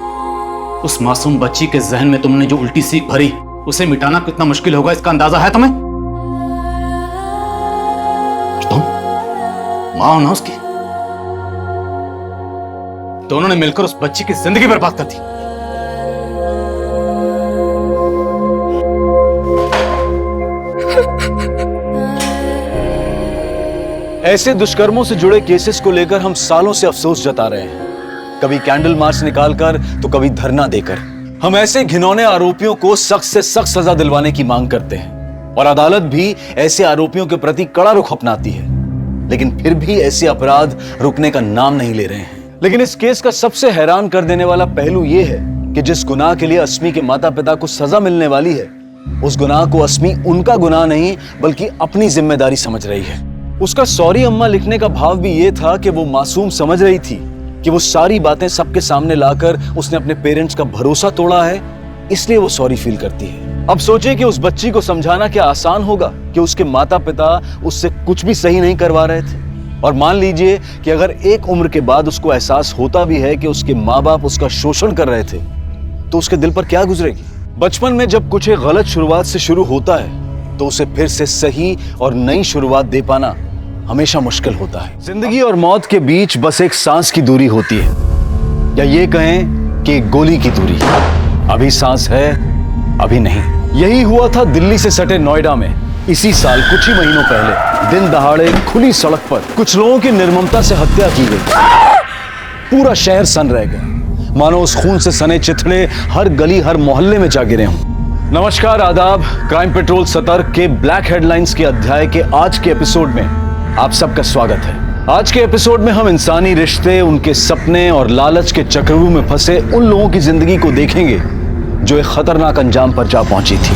उस मासूम बच्ची के जहन में तुमने जो उल्टी सीख भरी, उसे मिटाना कितना मुश्किल होगा इसका अंदाजा है तुम्हें? तुम मां हो ना उसकी, दोनों ने मिलकर उस बच्ची की जिंदगी बर्बाद कर दी। ऐसे दुष्कर्मों से जुड़े केसेस को लेकर हम सालों से अफसोस जता रहे हैं, कभी कैंडल मार्च निकालकर तो कभी धरना देकर। हम ऐसे घिनौने आरोपियों को सख्त से सख्त सजा दिलवाने की मांग करते हैं और अदालत भी ऐसे आरोपियों के प्रति कड़ा रुख अपनाती है, लेकिन फिर भी ऐसे अपराध रुकने का नाम नहीं ले रहे हैं। लेकिन इस केस का सबसे हैरान कर देने वाला पहलू यह है कि जिस गुनाह के लिए अस्मी के माता पिता को सजा मिलने वाली है, उस गुनाह को अस्मी उनका गुनाह नहीं बल्कि अपनी जिम्मेदारी समझ रही है। उसका सॉरी अम्मा लिखने का भाव भी ये था कि वो मासूम समझ रही थी कि वो सारी बातें सबके सामने लाकर उसने अपने पेरेंट्स का भरोसा तोड़ा है, इसलिए वो सॉरी फील करती है। अब सोचिए कि उस बच्ची को समझाना क्या आसान होगा कि उसके माता पिता उससे कुछ भी सही नहीं करवा रहे थे। और मान लीजिए कि अगर एक उम्र के बाद उसको एहसास होता भी है कि उसके माँ बाप उसका शोषण कर रहे थे, तो उसके दिल पर क्या गुजरेगी? बचपन में जब कुछ एक गलत शुरुआत से शुरू होता है तो उसे फिर से सही और नई शुरुआत दे पाना हमेशा मुश्किल होता है। जिंदगी और मौत के बीच बस एक सांस की दूरी होती है, या ये कहें कि एक गोली की दूरी। अभी सांस है, अभी नहीं। यही हुआ था दिल्ली से सटे नोएडा में इसी साल कुछ ही महीनों पहले। दिन दहाड़े खुली सड़क पर कुछ लोगों की निर्ममता से हत्या की गई। पूरा शहर सन रह गया, मानो उस खून से सने चिथड़े हर गली हर मोहल्ले में जा गिरे हों। नमस्कार, आदाब। क्राइम पेट्रोल सतर्क के ब्लैक हेडलाइंस के अध्याय के आज के एपिसोड में आप सबका स्वागत है। आज के एपिसोड में हम इंसानी रिश्ते, उनके सपने और लालच के चक्रव्यूह में फंसे उन लोगों की जिंदगी को देखेंगे जो एक खतरनाक अंजाम पर जा पहुंची थी।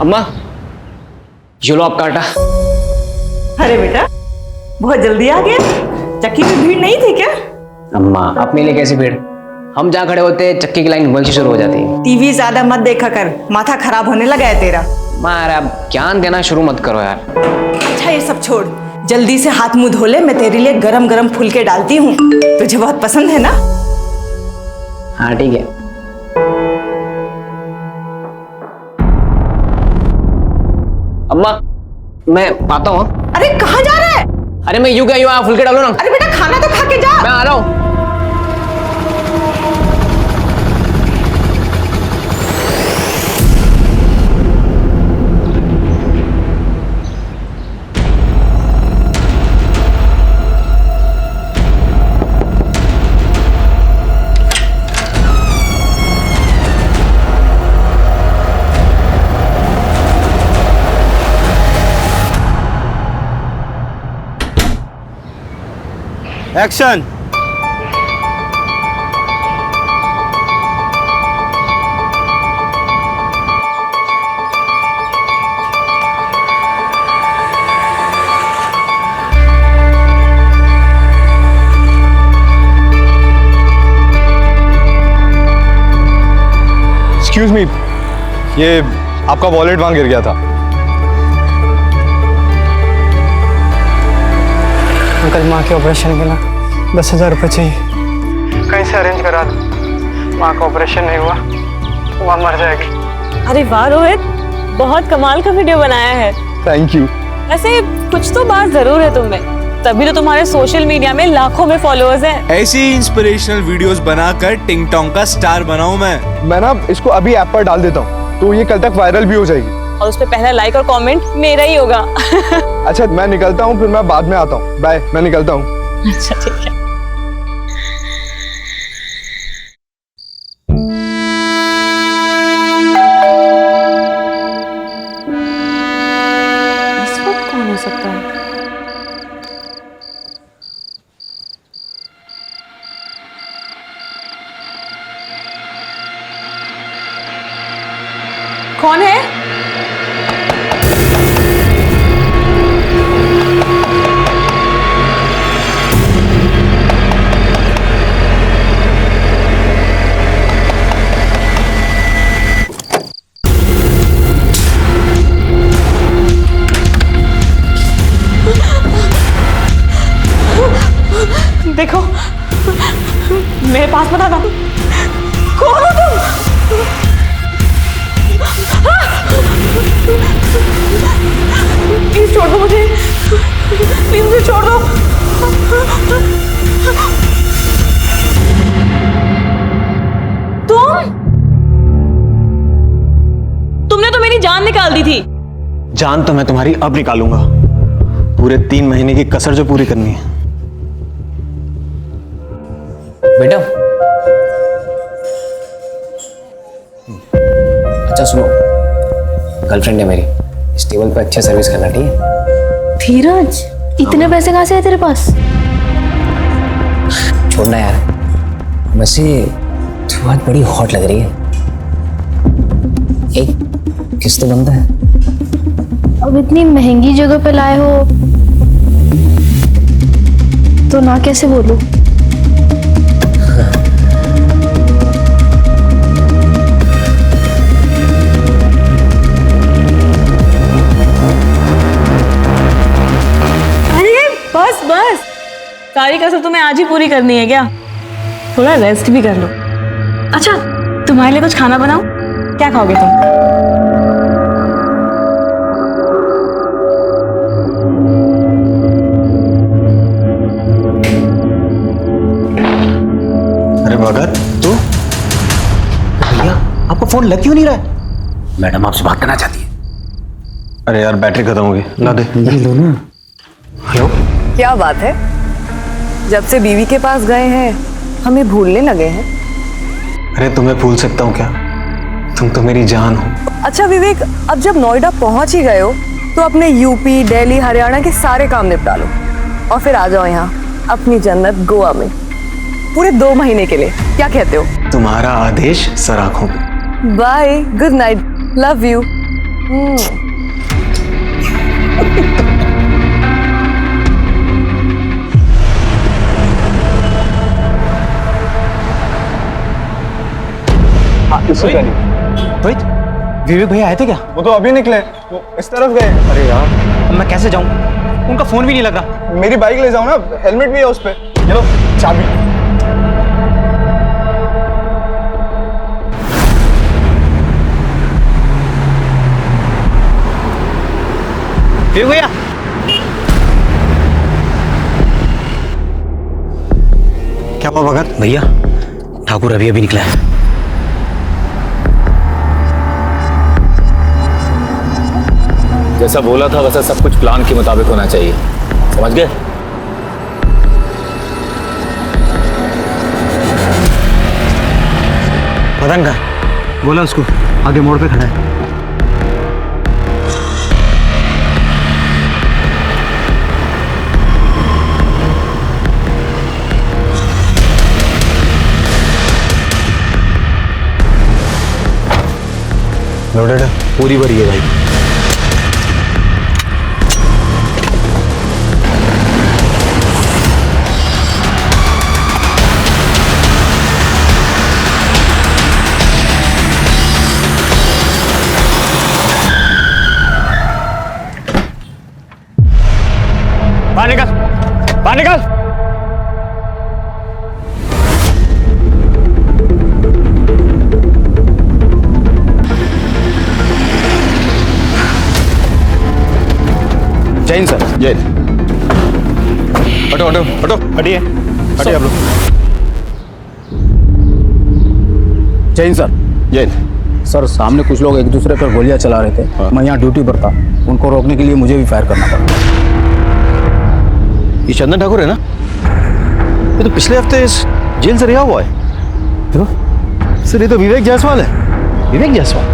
अम्मा, ये लो आपका आटा। अरे बेटा, बहुत जल्दी आ गया। चक्की में भीड़ नहीं थी क्या? अम्मा, अपने लिए कैसी भीड़? हम जहाँ खड़े होते चक्की की लाइन वहीं से शुरू हो जाती है। टीवी ज्यादा मत देखा कर, माथा खराब होने लगा है तेरा। माँ, अब ज्ञान देना शुरू मत करो यार। अच्छा ये सब छोड़, जल्दी से हाथ मुंह धो ले, मैं तेरे लिए गरम गरम फुलके डालती हूँ, तुझे बहुत पसंद है ना? हाँ ठीक है। अम्मा, मैं पाता हूँ। अरे कहाँ जा रहा है? अरे मैं यूं गया, आप फुलके डालो ना। अरे बेटा खाना तो खा के जा। मैं आ रहा हूँ। एक्शन। एक्सक्यूज मी, ये आपका वॉलेट वहां गिर गया था। अंकल, माँ के ऑपरेशन के ना 10,000 रुपये चाहिए, कहीं से अरेंज करा दो। माँ का ऑपरेशन नहीं हुआ तो माँ मर जाएगी। अरे वाह रोहित, बहुत कमाल का वीडियो बनाया है। Thank you. वैसे कुछ तो बात जरूर है तुममें, तभी तो तुम्हारे सोशल मीडिया में लाखों में फॉलोअर्स हैं। ऐसी इंस्पिरेशनल वीडियोस बनाकर टिंग टोंग का स्टार बनाऊं मैं ना इसको अभी ऐप पर डाल देता हूँ, तो ये कल तक वायरल भी हो जाएगी। और उस पे पहला लाइक और कमेंट मेरा ही होगा। अच्छा मैं निकलता हूँ, फिर मैं बाद में आता हूँ। बाय, मैं निकलता हूँ। अच्छा ठीक है। इस वक्त कौन हो सकता है? कौन है? देखो, मेरे पास मत आना। कौन हो तुम? प्लीज छोड़ दो मुझे, प्लीज मुझे छोड़ दो। तुमने तो मेरी जान निकाल दी थी। जान तो मैं तुम्हारी अब निकालूंगा, पूरे 3 महीने की कसर जो पूरी करनी है। बेटा, अच्छा सुनो, गर्लफ्रेंड है मेरी, इस टेबल पे अच्छे सर्विस करना, ठीक है? धीरज, इतने पैसे कहाँ से है तेरे पास? छोड़ना यार, वैसे तू आज बड़ी हॉट लग रही है। एक किस तो बनता है। अब इतनी महंगी जगह पे लाए हो तो ना कैसे बोलूं? अरे बस बस, सारी कसर तुम्हें आज ही पूरी करनी है क्या? थोड़ा रेस्ट भी कर लो। अच्छा, तुम्हारे लिए कुछ खाना बनाऊं? क्या खाओगे तुम? अरे भगत, तू? भैया, आपका फोन लग क्यों नहीं रहा है? मैडम आपसे बात करना चाहती है। अरे यार, बैटरी खत्म हो गई, ला दे। लो ना। हेलो, क्या बात है, जब से बीवी के पास गए हैं हमें भूलने लगे हैं। अरे तुम्हें भूल सकता हूँ क्या? तुम तो मेरी जान हो। अच्छा विवेक, अब जब नोएडा पहुंच ही गए हो तो अपने यूपी, दिल्ली, हरियाणा के सारे काम निपटा लो और फिर आ जाओ यहाँ अपनी जन्नत गोवा में पूरे 2 महीने के लिए। क्या कहते हो? तुम्हारा आदेश सर आंखों पे। Bye, good night, love you. Rohit, Vivek भैया आए थे क्या? वो तो अभी निकले, वो इस तरफ गए। अरे यार, अब मैं कैसे जाऊं? उनका फोन भी नहीं लग रहा। मेरी बाइक ले जाओ ना, हेलमेट भी है उस पे। ये लो चाबी। विवेक भैया, क्या हुआ भगत? भैया, ठाकुर अभी अभी निकला है। जैसा बोला था वैसा सब कुछ प्लान के मुताबिक होना चाहिए, समझ गए? मदन का बोला उसको, आगे मोड़ पे खड़ा है। लोडेड है, पूरी भरी है भाई। बाहर निकल, बाहर निकल। जैन सर, जैन। हटो हटो हटो, हटिए हटिए आप लोग। जैन सर, जैन। सर, सामने कुछ लोग एक दूसरे पर गोलियां चला रहे थे। हाँ। मैं यहाँ ड्यूटी पर था, उनको रोकने के लिए मुझे भी फायर करना पड़ा। ये चंदन ठाकुर है ना? ये तो पिछले हफ्ते इस जेल से रिहा हुआ है। देखो सर, ये तो विवेक जायसवाल है। विवेक जायसवाल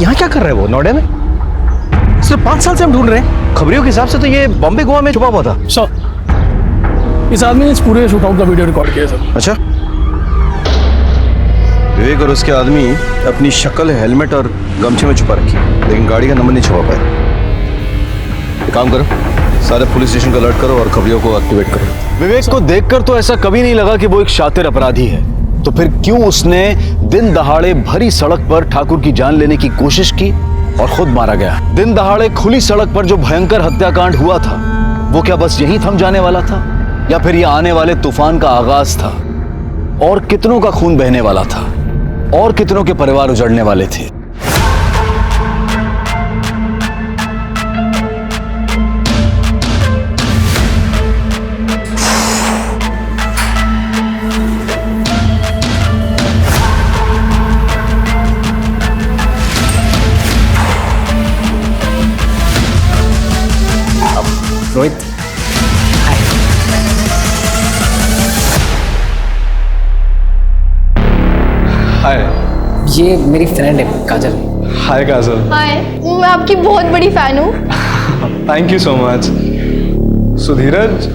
यहाँ क्या कर रहे हैं? वो नोएडा में सिर्फ 5 साल से हम ढूंढ रहे हैं। खबरियों के हिसाब से तो ये बॉम्बे गोवा में छुपा हुआ था। सर, इस आदमी ने इस पूरे शूटआउट का वीडियो रिकॉर्ड किया सर। अच्छा, विवेक और उसके आदमी अपनी शक्ल हेलमेट और गमछे में छुपा रखी, लेकिन गाड़ी का नंबर नहीं छुपा पाए। एक काम करो, सारे पुलिस स्टेशन को अलर्ट करो और खबरियों को एक्टिवेट करो। विवेक को देखकर तो ऐसा कभी नहीं लगा कि वो एक शातिर अपराधी है, तो फिर क्यों उसने दिन दहाड़े भरी सड़क पर ठाकुर की जान लेने की कोशिश की और खुद मारा गया? दिन दहाड़े खुली सड़क पर जो भयंकर हत्याकांड हुआ था, वो क्या बस यहीं थम जाने वाला था? या फिर ये आने वाले तूफान का आगाज था? और कितनों का खून बहने वाला था? और कितनों के परिवार उजड़ने वाले थे? रोहित, हाय, ये मेरी फ्रेंड है काजल। हाय काजल। हाय, मैं आपकी बहुत बड़ी फैन हूँ। Thank you so much. So Dheeraj,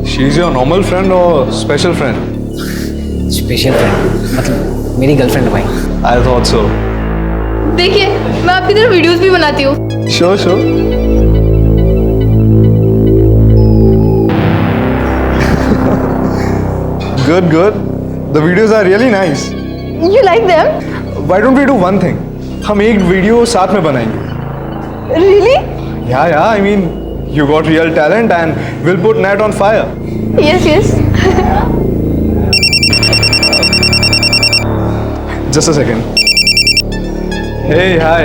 she is your normal friend और स्पेशल फ्रेंड? स्पेशल फ्रेंड मतलब मेरी गर्लफ्रेंड भाई। I thought so. देखिए, मैं आपकी तरह वीडियोस भी बनाती हूँ। Sure sure. Good, good. The videos are really nice. You like them? Why don't we do one thing? हम एक वीडियो साथ में बनाएंगे. Really? Yeah. I mean, you got real talent, and we'll put net on fire. Yes. Just a second. Hey, hi.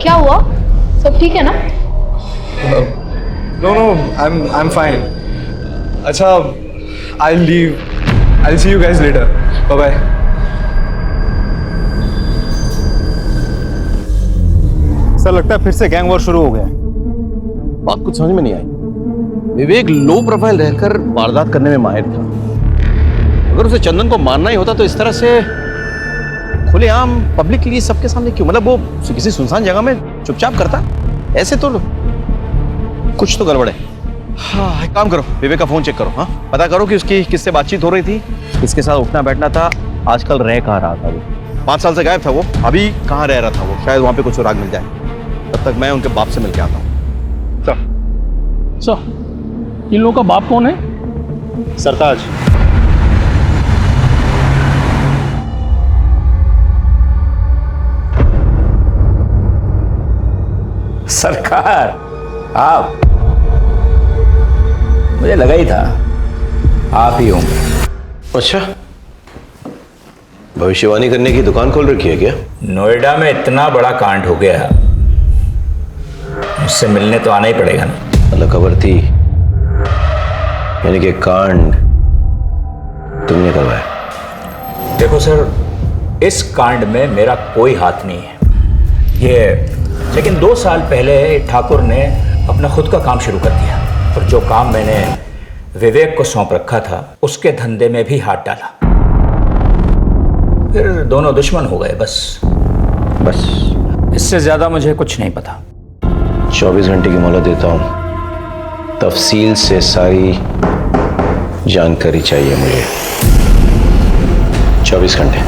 क्या हुआ? सब ठीक है ना? No, I'm fine. अच्छा, I'll leave. I'll see you guys later. Bye bye. Sir लगता है फिर से गैंग वॉर शुरू हो गया है। बात कुछ समझ में नहीं आई। विवेक लो प्रोफाइल रहकर वारदात करने में माहिर था। अगर उसे चंदन को मारना ही होता तो इस तरह से खुलेआम पब्लिकली सबके सामने क्यों? मतलब वो किसी सुनसान जगह में चुपचाप करता, ऐसे तो कुछ तो गड़बड़ है। हाँ, एक काम करो, विवेक का फोन चेक करो। हाँ, पता करो कि उसकी किससे बातचीत हो रही थी, किसके साथ उठना बैठना था, आजकल रह कहाँ रहा था। वो 5 साल से गायब था, वो अभी कहाँ रह रहा था वो? शायद वहां पे कुछ सुराग मिल जाए। तब तक मैं उनके बाप से मिलके आता हूँ। सर, इन लोगों का बाप कौन है? सरताज। सरकार, आप? मुझे लगा ही था आप ही होंगे। अच्छा, भविष्यवाणी करने की दुकान खोल रखी है क्या? नोएडा में इतना बड़ा कांड हो गया, मुझसे मिलने तो आना ही पड़ेगा ना। मतलब खबर थी, यानी कि कांड तुमने करवाया? देखो सर, इस कांड में मेरा कोई हाथ नहीं है ये, लेकिन 2 साल पहले ठाकुर ने अपना खुद का काम शुरू कर दिया और जो काम मैंने विवेक को सौंप रखा था उसके धंधे में भी हाथ डाला। फिर दोनों दुश्मन हो गए। बस इससे ज्यादा मुझे कुछ नहीं पता। 24 घंटे की मोहलत देता हूं, तफसील से सारी जानकारी चाहिए मुझे। 24 घंटे।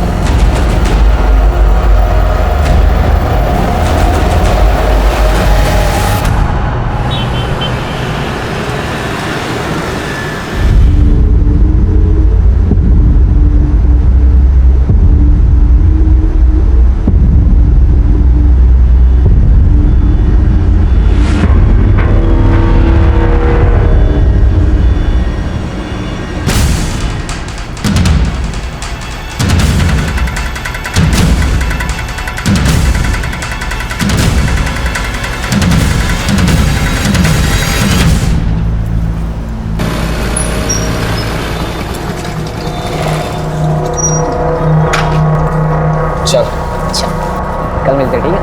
कल मिलते हैं, ठीक है?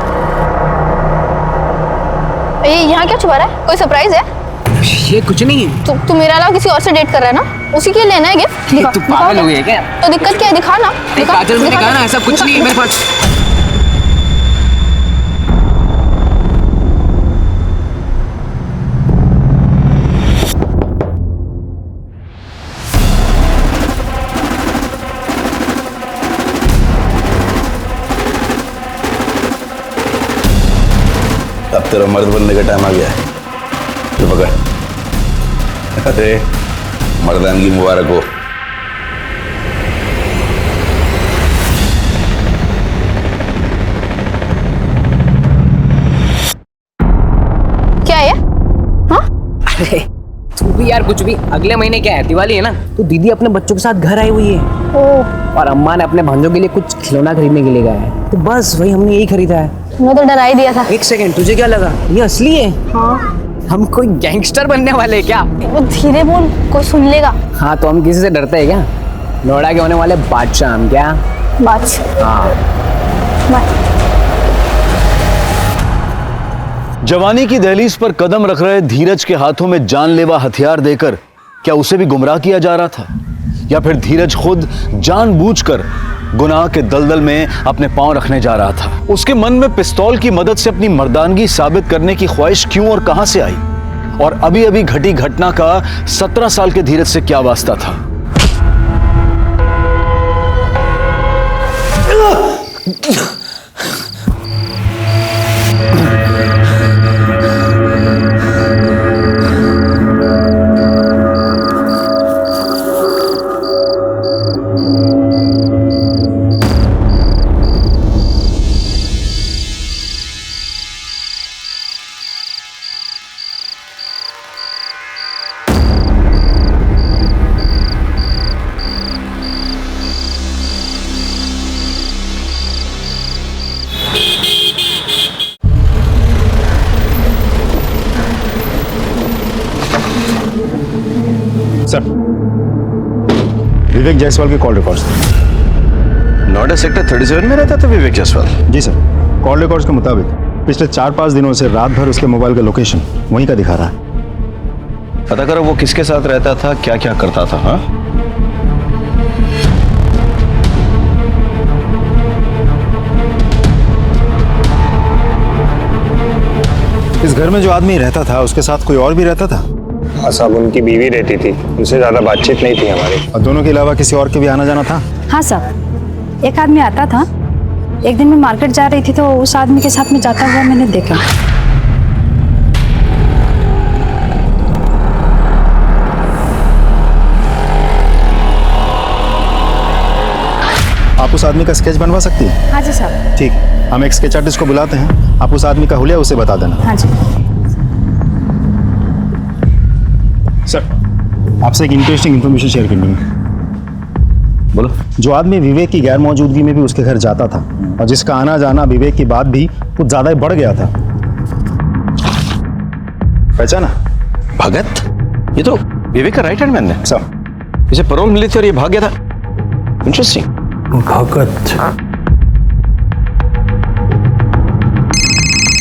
ये यहाँ क्या छुपा रहा है? कोई सरप्राइज है? ये कुछ नहीं। तू मेरे अलावा किसी और से डेट कर रहा है ना? उसी के लिए लेना है गिफ्ट? दिखा, तू पागल हो गई है क्या? तो दिक्कत क्या है? दिखा ना। काजल, मैंने कहा ना ऐसा कुछ नहीं है मेरे पास। अब तेरा मर्द बनने का टाइम आ गया है। तो पकड़। अरे मर्दानगी मुबारक हो। भी यार कुछ भी, अगले महीने क्या है, दिवाली है ना, तो दीदी अपने बच्चों के साथ घर आई हुई है। और अम्मा ने अपने भांजों के लिए कुछ खिलौना खरीदने के लिए गया है, तो बस वही हमने यही खरीदा है। मैं तो डरा ही दिया था। एक सेकंड, तुझे क्या लगा ये असली है? हाँ। हम कोई गैंगस्टर बनने वाले हैं क्या? वो धीरे बोल, कोई सुन लेगा। हाँ तो हम किसी से डरते हैं क्या? नोएडा के होने वाले बादशाह हम क्या? बादशाह। हाँ। जवानी की दहलीज पर कदम रख रहे धीरज के हाथों में जानलेवा हथियार देकर क्या उसे भी गुमराह किया जा रहा था, या फिर धीरज खुद जानबूझकर गुनाह के दलदल में अपने पांव रखने जा रहा था? उसके मन में पिस्तौल की मदद से अपनी मर्दानगी साबित करने की ख्वाहिश क्यों और कहां से आई? और अभी अभी घटी घटना का 17 साल के धीरज से क्या वास्ता था? सर, विवेक जायसवाल के कॉल रिकॉर्ड्स। नोएडा सेक्टर 37 में रहता था विवेक जायसवाल? जी सर, कॉल रिकॉर्ड्स के मुताबिक पिछले 4-5 दिनों से रात भर उसके मोबाइल का लोकेशन वहीं का दिखा रहा है। पता करो वो किसके साथ रहता था, क्या क्या करता था? हाँ, इस घर में जो आदमी रहता था उसके साथ कोई और भी रहता था? हाँ साहब, उनकी बीवी रहती थी, उनसे ज्यादा बातचीत नहीं थी हमारी। और दोनों के अलावा किसी और के भी आना जाना था? हाँ साहब, एक आदमी आता था। एक दिन मैं मार्केट जा रही थी तो उस आदमी के साथ में जाता हुआ मैंने देखा। आप उस आदमी का स्केच बनवा सकती हैं? हाँ जी साहब। ठीक, हम एक स्केच आर्टिस्ट को बुलाते हैं, आप उस आदमी का हुलिया उसे बता देना। हाँ जी सर, आपसे एक इंटरेस्टिंग इन्फॉर्मेशन शेयर करनी है। बोलो। जो आदमी विवेक की गैर मौजूदगी में भी उसके घर जाता था और जिसका आना जाना विवेक के बाद भी कुछ ज्यादा ही बढ़ गया था, पहचाना? भगत? ये तो विवेक का राइट हैंड मैन है। सर, इसे पैरोल मिली थी और ये भाग गया था। इंटरेस्टिंग। भगत?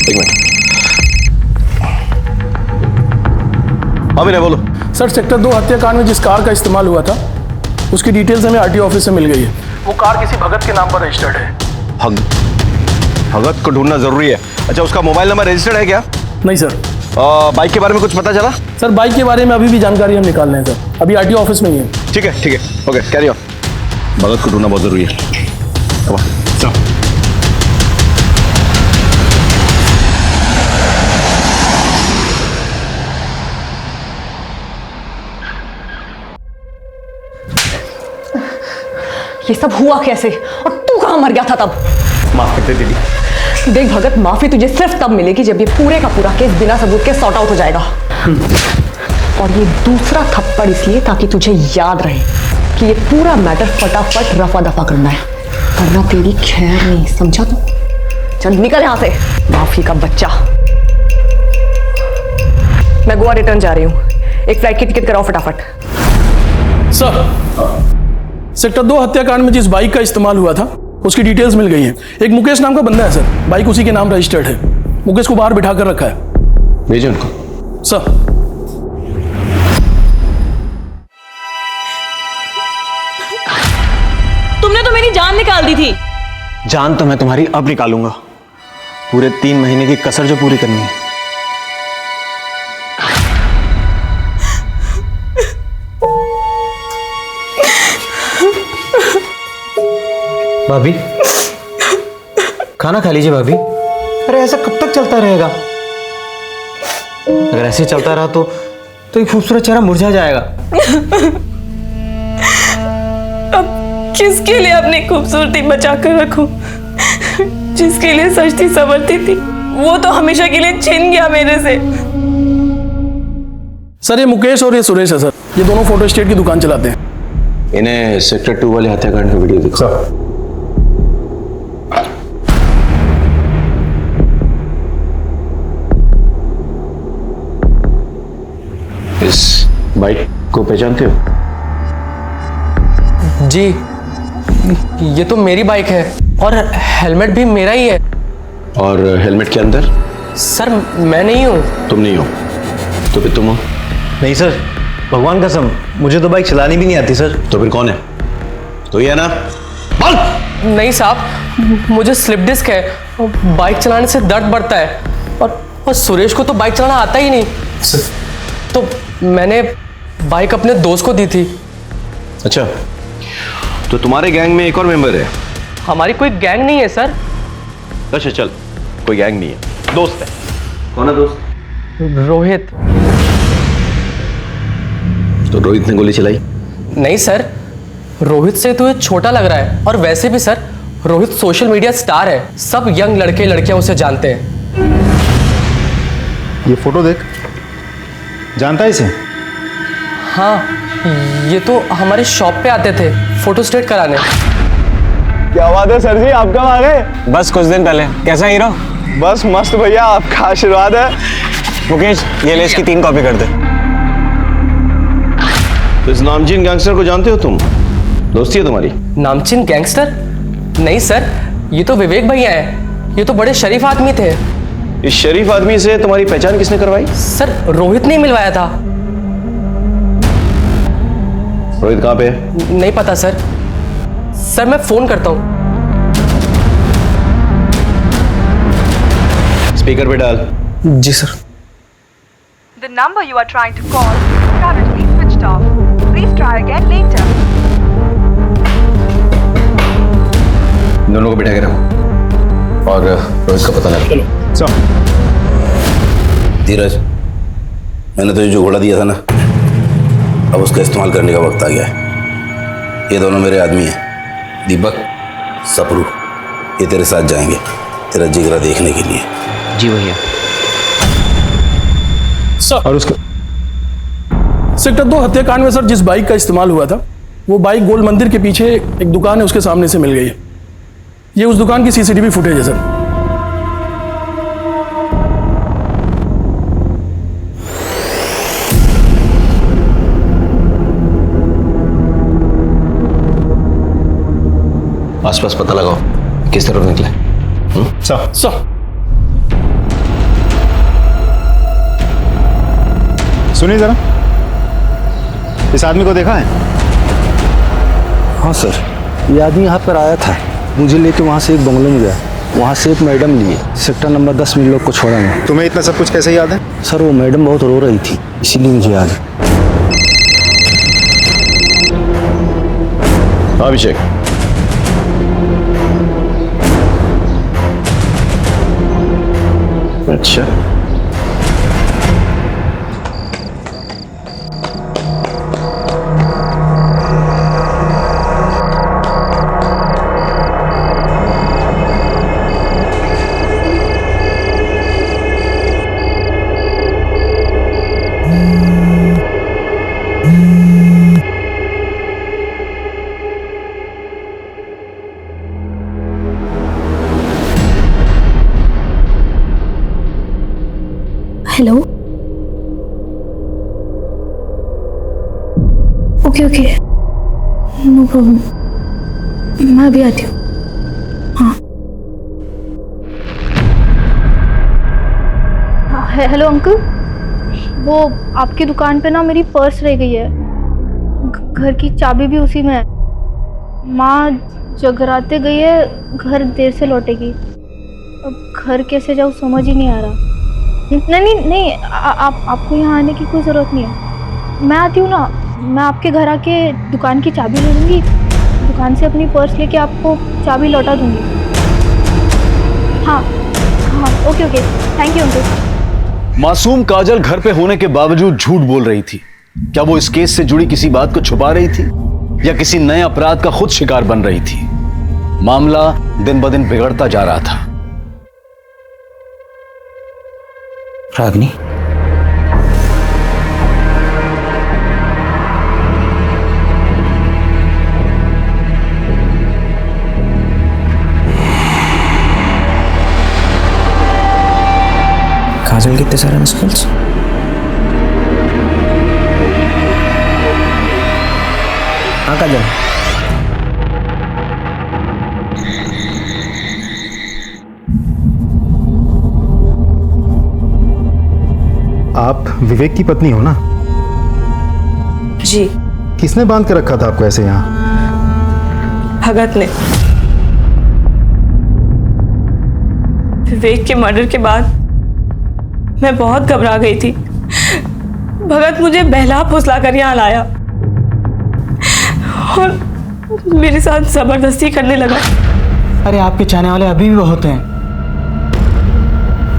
एक मिनट। हाँ मेरा बोलो। सर, सेक्टर 2 हत्याकांड में जिस कार का इस्तेमाल हुआ था उसकी डिटेल्स हमें आरटीओ ऑफिस से मिल गई है। वो कार किसी भगत के नाम पर रजिस्टर्ड है। भगत को ढूंढना जरूरी है। अच्छा, उसका मोबाइल नंबर रजिस्टर्ड है क्या? नहीं सर। बाइक के बारे में कुछ पता चला? सर, बाइक के बारे में अभी भी जानकारी हम निकाल रहे हैं सर, अभी आरटीओ ऑफिस में ही है। ठीक है ठीक है, ओके, कैरी ऑन। भगत को ढूंढना बहुत जरूरी है। ये सब हुआ कैसे और तू कहां मर गया था तब? माफ करते दीदी। देख भगत, माफी तुझे सिर्फ तब मिलेगी जब ये पूरे का पूरा केस बिना सबूत के सॉर्ट आउट हो जाएगा। और ये दूसरा थप्पड़ इसलिए ताकि तुझे याद रहे कि ये पूरा मैटर फटाफट रफा दफा करना है, वरना तेरी खैर नहीं, समझा तू? चल निकल यहां से, माफी का बच्चा। मैं गोवा रिटर्न जा रही हूँ, एक फ्लाइट की टिकट कराओ फटाफट। सर, सेक्टर 2 हत्याकांड में जिस बाइक का इस्तेमाल हुआ था उसकी डिटेल्स मिल गई हैं। एक मुकेश नाम का बंदा है सर, बाइक उसी के नाम रजिस्टर्ड है। मुकेश को बाहर बिठा कर रखा है। भेजो उनको। सर। तुमने तो मेरी जान निकाल दी थी। जान तो मैं तुम्हारी अब निकालूंगा, पूरे 3 महीने की कसर जो पूरी करनी है। भाभी, खाना खा लीजिए भाभी। अरे ऐसा कब तक चलता रहेगा? अगर ऐसे चलता रहा तो ये खूबसूरत चेहरा मुरझा जाएगा। अब किसके लिए अपनी खूबसूरती बचा कर रखूं? जिसके लिए सजती संवरती थी वो तो हमेशा के लिए छिन गया मेरे से। सर ये मुकेश और ये सुरेश है सर, ये दोनों फोटो स्टेट की दुकान चलाते हैं। इन्हें सेक्टर 2 वाले हत्याकांड का वीडियो दिखा। इस बाइक को पहचानते हो? जी, ये तो मेरी बाइक है और हेलमेट भी मेरा ही है। और हेलमेट के अंदर? सर मैं नहीं हूँ। तुम नहीं हो तो फिर तुम हो? नहीं सर, भगवान कसम मुझे तो बाइक चलानी भी नहीं आती सर। तो फिर कौन है? तो ये है ना? नहीं साहब, मुझे स्लिप डिस्क है, बाइक चलाने से दर्द बढ़ता है और सुरेश को तो बाइक चलाना आता ही नहीं। तो मैंने बाइक अपने दोस्त को दी थी। अच्छा, तो तुम्हारे गैंग में एक और मेंबर है? हमारी कोई गैंग नहीं है सर। अच्छा चल, कोई गैंग नहीं है, दोस्त है। कौन है दोस्त? रोहित। तो रोहित ने गोली चलाई? नहीं सर, रोहित से तो ये छोटा लग रहा है और वैसे भी sir Rohit social media star है, सब यंग लड़के लड़कियां उसे जानते हैं। ये फोटो देख, जानता है इसे? हाँ, ये तो हमारे शॉप पे आते थे फोटो स्टेट कराने। क्या बात है सर जी, आप कब आ गए? बस कुछ दिन पहले। कैसा हीरो? बस मस्त भैया, आपका आशीर्वाद है। मुकेश ये ले, इसकी 3 कॉपी कर दे। तो इस नामचीन गैंगस्टर को जानते हो तुम? दोस्ती है तुम्हारी? नामचीन गैंगस्टर? नहीं सर, ये तो विवेक भैया है, ये तो बड़े शरीफ आदमी थे। इस शरीफ आदमी से तुम्हारी पहचान किसने करवाई? सर रोहित ने मिलवाया था। रोहित कहाँ पे है? नहीं पता सर। सर मैं फोन करता हूँ। स्पीकर पे डाल। जी sir. The number you are trying to call is currently switched off. Please try again later. दोनों को बिठा के रखो और रोहित का पता लगा। चलो। धीरज, मैंने तुझे जो घोड़ा दिया था ना, अब उसका इस्तेमाल करने का वक्त आ गया है। ये दोनों मेरे आदमी हैं, दीपक, सपरू। ये तेरे साथ जाएंगे तेरा जिगरा देखने के लिए। जी भैया। और उसका सेक्टर 2 हत्याकांड में सर जिस बाइक का इस्तेमाल हुआ था, वो बाइक गोल मंदिर के पीछे एक दुकान है उसके सामने से मिल गई है। ये उस दुकान की सीसीटीवी फुटेज है सर। आसपास पता लगाओ किस तरफ निकले। सर सुनिए जरा, इस आदमी को देखा है? हाँ सर, ये आदमी यहाँ पर आया था, मुझे लेके वहाँ से एक बंगले में गया, वहाँ से एक मैडम लिए, सेक्टर नंबर 10 में लोग को छोड़ा नहीं। तुम्हें इतना सब कुछ कैसे याद है? सर वो मैडम बहुत रो रही थी, इसीलिए मुझे याद है। अभिषेक, अच्छा hello. Okay okay, no problem, मैं अभी आती हूँ। हाँ हेलो अंकल, वो आपकी दुकान पे ना मेरी पर्स रह गई है, घर की चाबी भी उसी में है। माँ जगराते गई है, घर देर से लौटेगी। अब घर कैसे जाऊँ समझ ही नहीं आ रहा। नहीं आपको यहाँ आने की कोई ज़रूरत नहीं है, मैं आती हूँ ना, मैं आपके घर आके दुकान की चाबी ले लूँगी, दुकान से अपनी पर्स लेके आपको चाबी लौटा दूँगी। हाँ ओके थैंक यू अंकल। मासूम काजल घर पे होने के बावजूद झूठ बोल रही थी। क्या वो इस केस से जुड़ी किसी बात को छुपा रही थी या किसी नए अपराध का खुद शिकार बन रही थी? मामला दिन ब दिन बिगड़ता जा रहा था। रागनी, काजल के इतने सारे मिस कॉल्स। हाँ काजल, आप विवेक की पत्नी हो ना? जी। किसने बांध के रखा था आपको ऐसे यहाँ? भगत ने। विवेक के मर्डर के बाद मैं बहुत घबरा गई थी। भगत मुझे बहला फुसला कर यहाँ लाया और मेरे साथ जबरदस्ती करने लगा। अरे आपके चाहने वाले अभी भी बहुत हैं।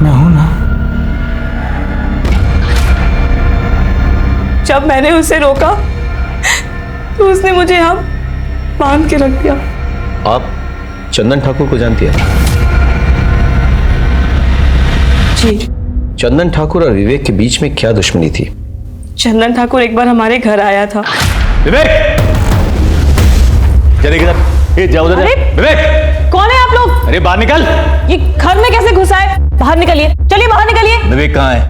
मैं हूं ना। जब मैंने उसे रोका तो उसने मुझे यहाँ बांध के रख दिया। आप चंदन ठाकुर को जानती हैं? जी। चंदन ठाकुर और विवेक के बीच में क्या दुश्मनी थी? चंदन ठाकुर एक बार हमारे घर आया था। विवेक! चले किधर? ये जाओ उधर। विवेक! कौन है आप लोग? अरे बाहर निकल! ये घर में कैसे घुसा है? बाहर निकलिए, चलिए बाहर निकलिए। विवेक कहाँ है?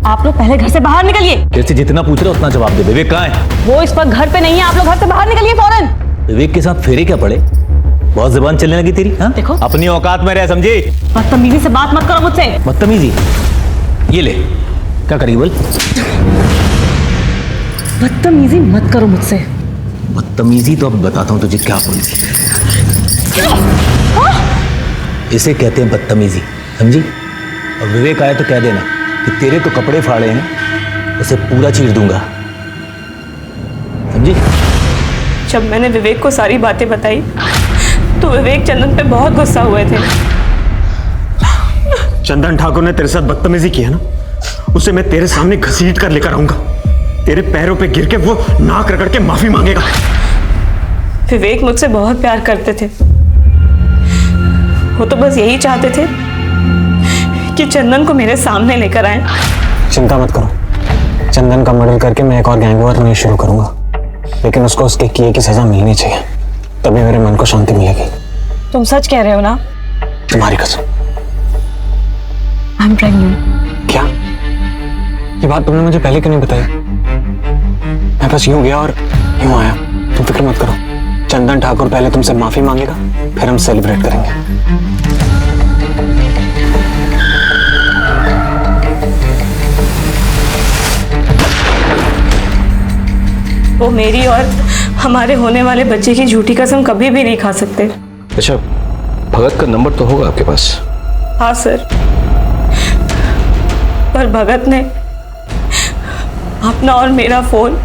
आप लोग पहले घर से बाहर निकलिए। तेरे से जितना पूछ रहे हो उतना जवाब दे। विवेक कहाँ है? वो इस वक्त घर पे नहीं है, आप लोग घर से बाहर निकलिए फौरन। विवेक के साथ फेरे क्या पड़े? बहुत जुबान चलने लगी तेरी। हाँ? देखो, अपनी औकात में रह, समझी? बदतमीजी से बात मत करो मुझसे। बदतमीजी? ये ले, क्या करी बोल? बदतमीजी मत करो मुझसे। बदतमीजी तो अब बताता हूँ तुझे क्या बोलती। इसे कहते हैं बदतमीजी, समझी? और विवेक आया तो कह देना कि तेरे तो कपड़े फाड़े हैं, उसे पूरा चीर दूंगा, समझी? जब मैंने विवेक को सारी बातें बताई तो विवेक चंदन पे बहुत गुस्सा हुए थे। चंदन ठाकुर ने तेरे साथ बदतमीजी की है ना, उसे मैं तेरे सामने घसीट कर लेकर आऊंगा। तेरे पैरों पे गिर के वो नाक रगड़ के माफी मांगेगा। विवेक मुझसे बहुत प्यार करते थे। वो तो बस यही चाहते थे कि चंदन को मेरे सामने लेकर आए। चिंता मत करो, चंदन का मर्डर करके मैं एक और गैंग वॉर नहीं शुरू करूंगा, लेकिन उसको उसके किए की सजा मिलनी चाहिए, तभी मेरे मन को शांति मिलेगी। तुम सच कह रहे हो ना? तुम्हारी कसम। I am pregnant. क्या? ये बात तुमने मुझे पहले क्यों नहीं बताई? मैं बस यूं गया और यूं आया। तुम फिक्र मत करो, चंदन ठाकुर पहले तुमसे माफी मांगेगा, फिर हम सेलिब्रेट करेंगे। वो मेरी और हमारे होने वाले बच्चे की झूठी कसम कभी भी नहीं खा सकते। अच्छा, भगत का नंबर तो होगा आपके पास? हाँ सर, पर भगत ने अपना और मेरा फोन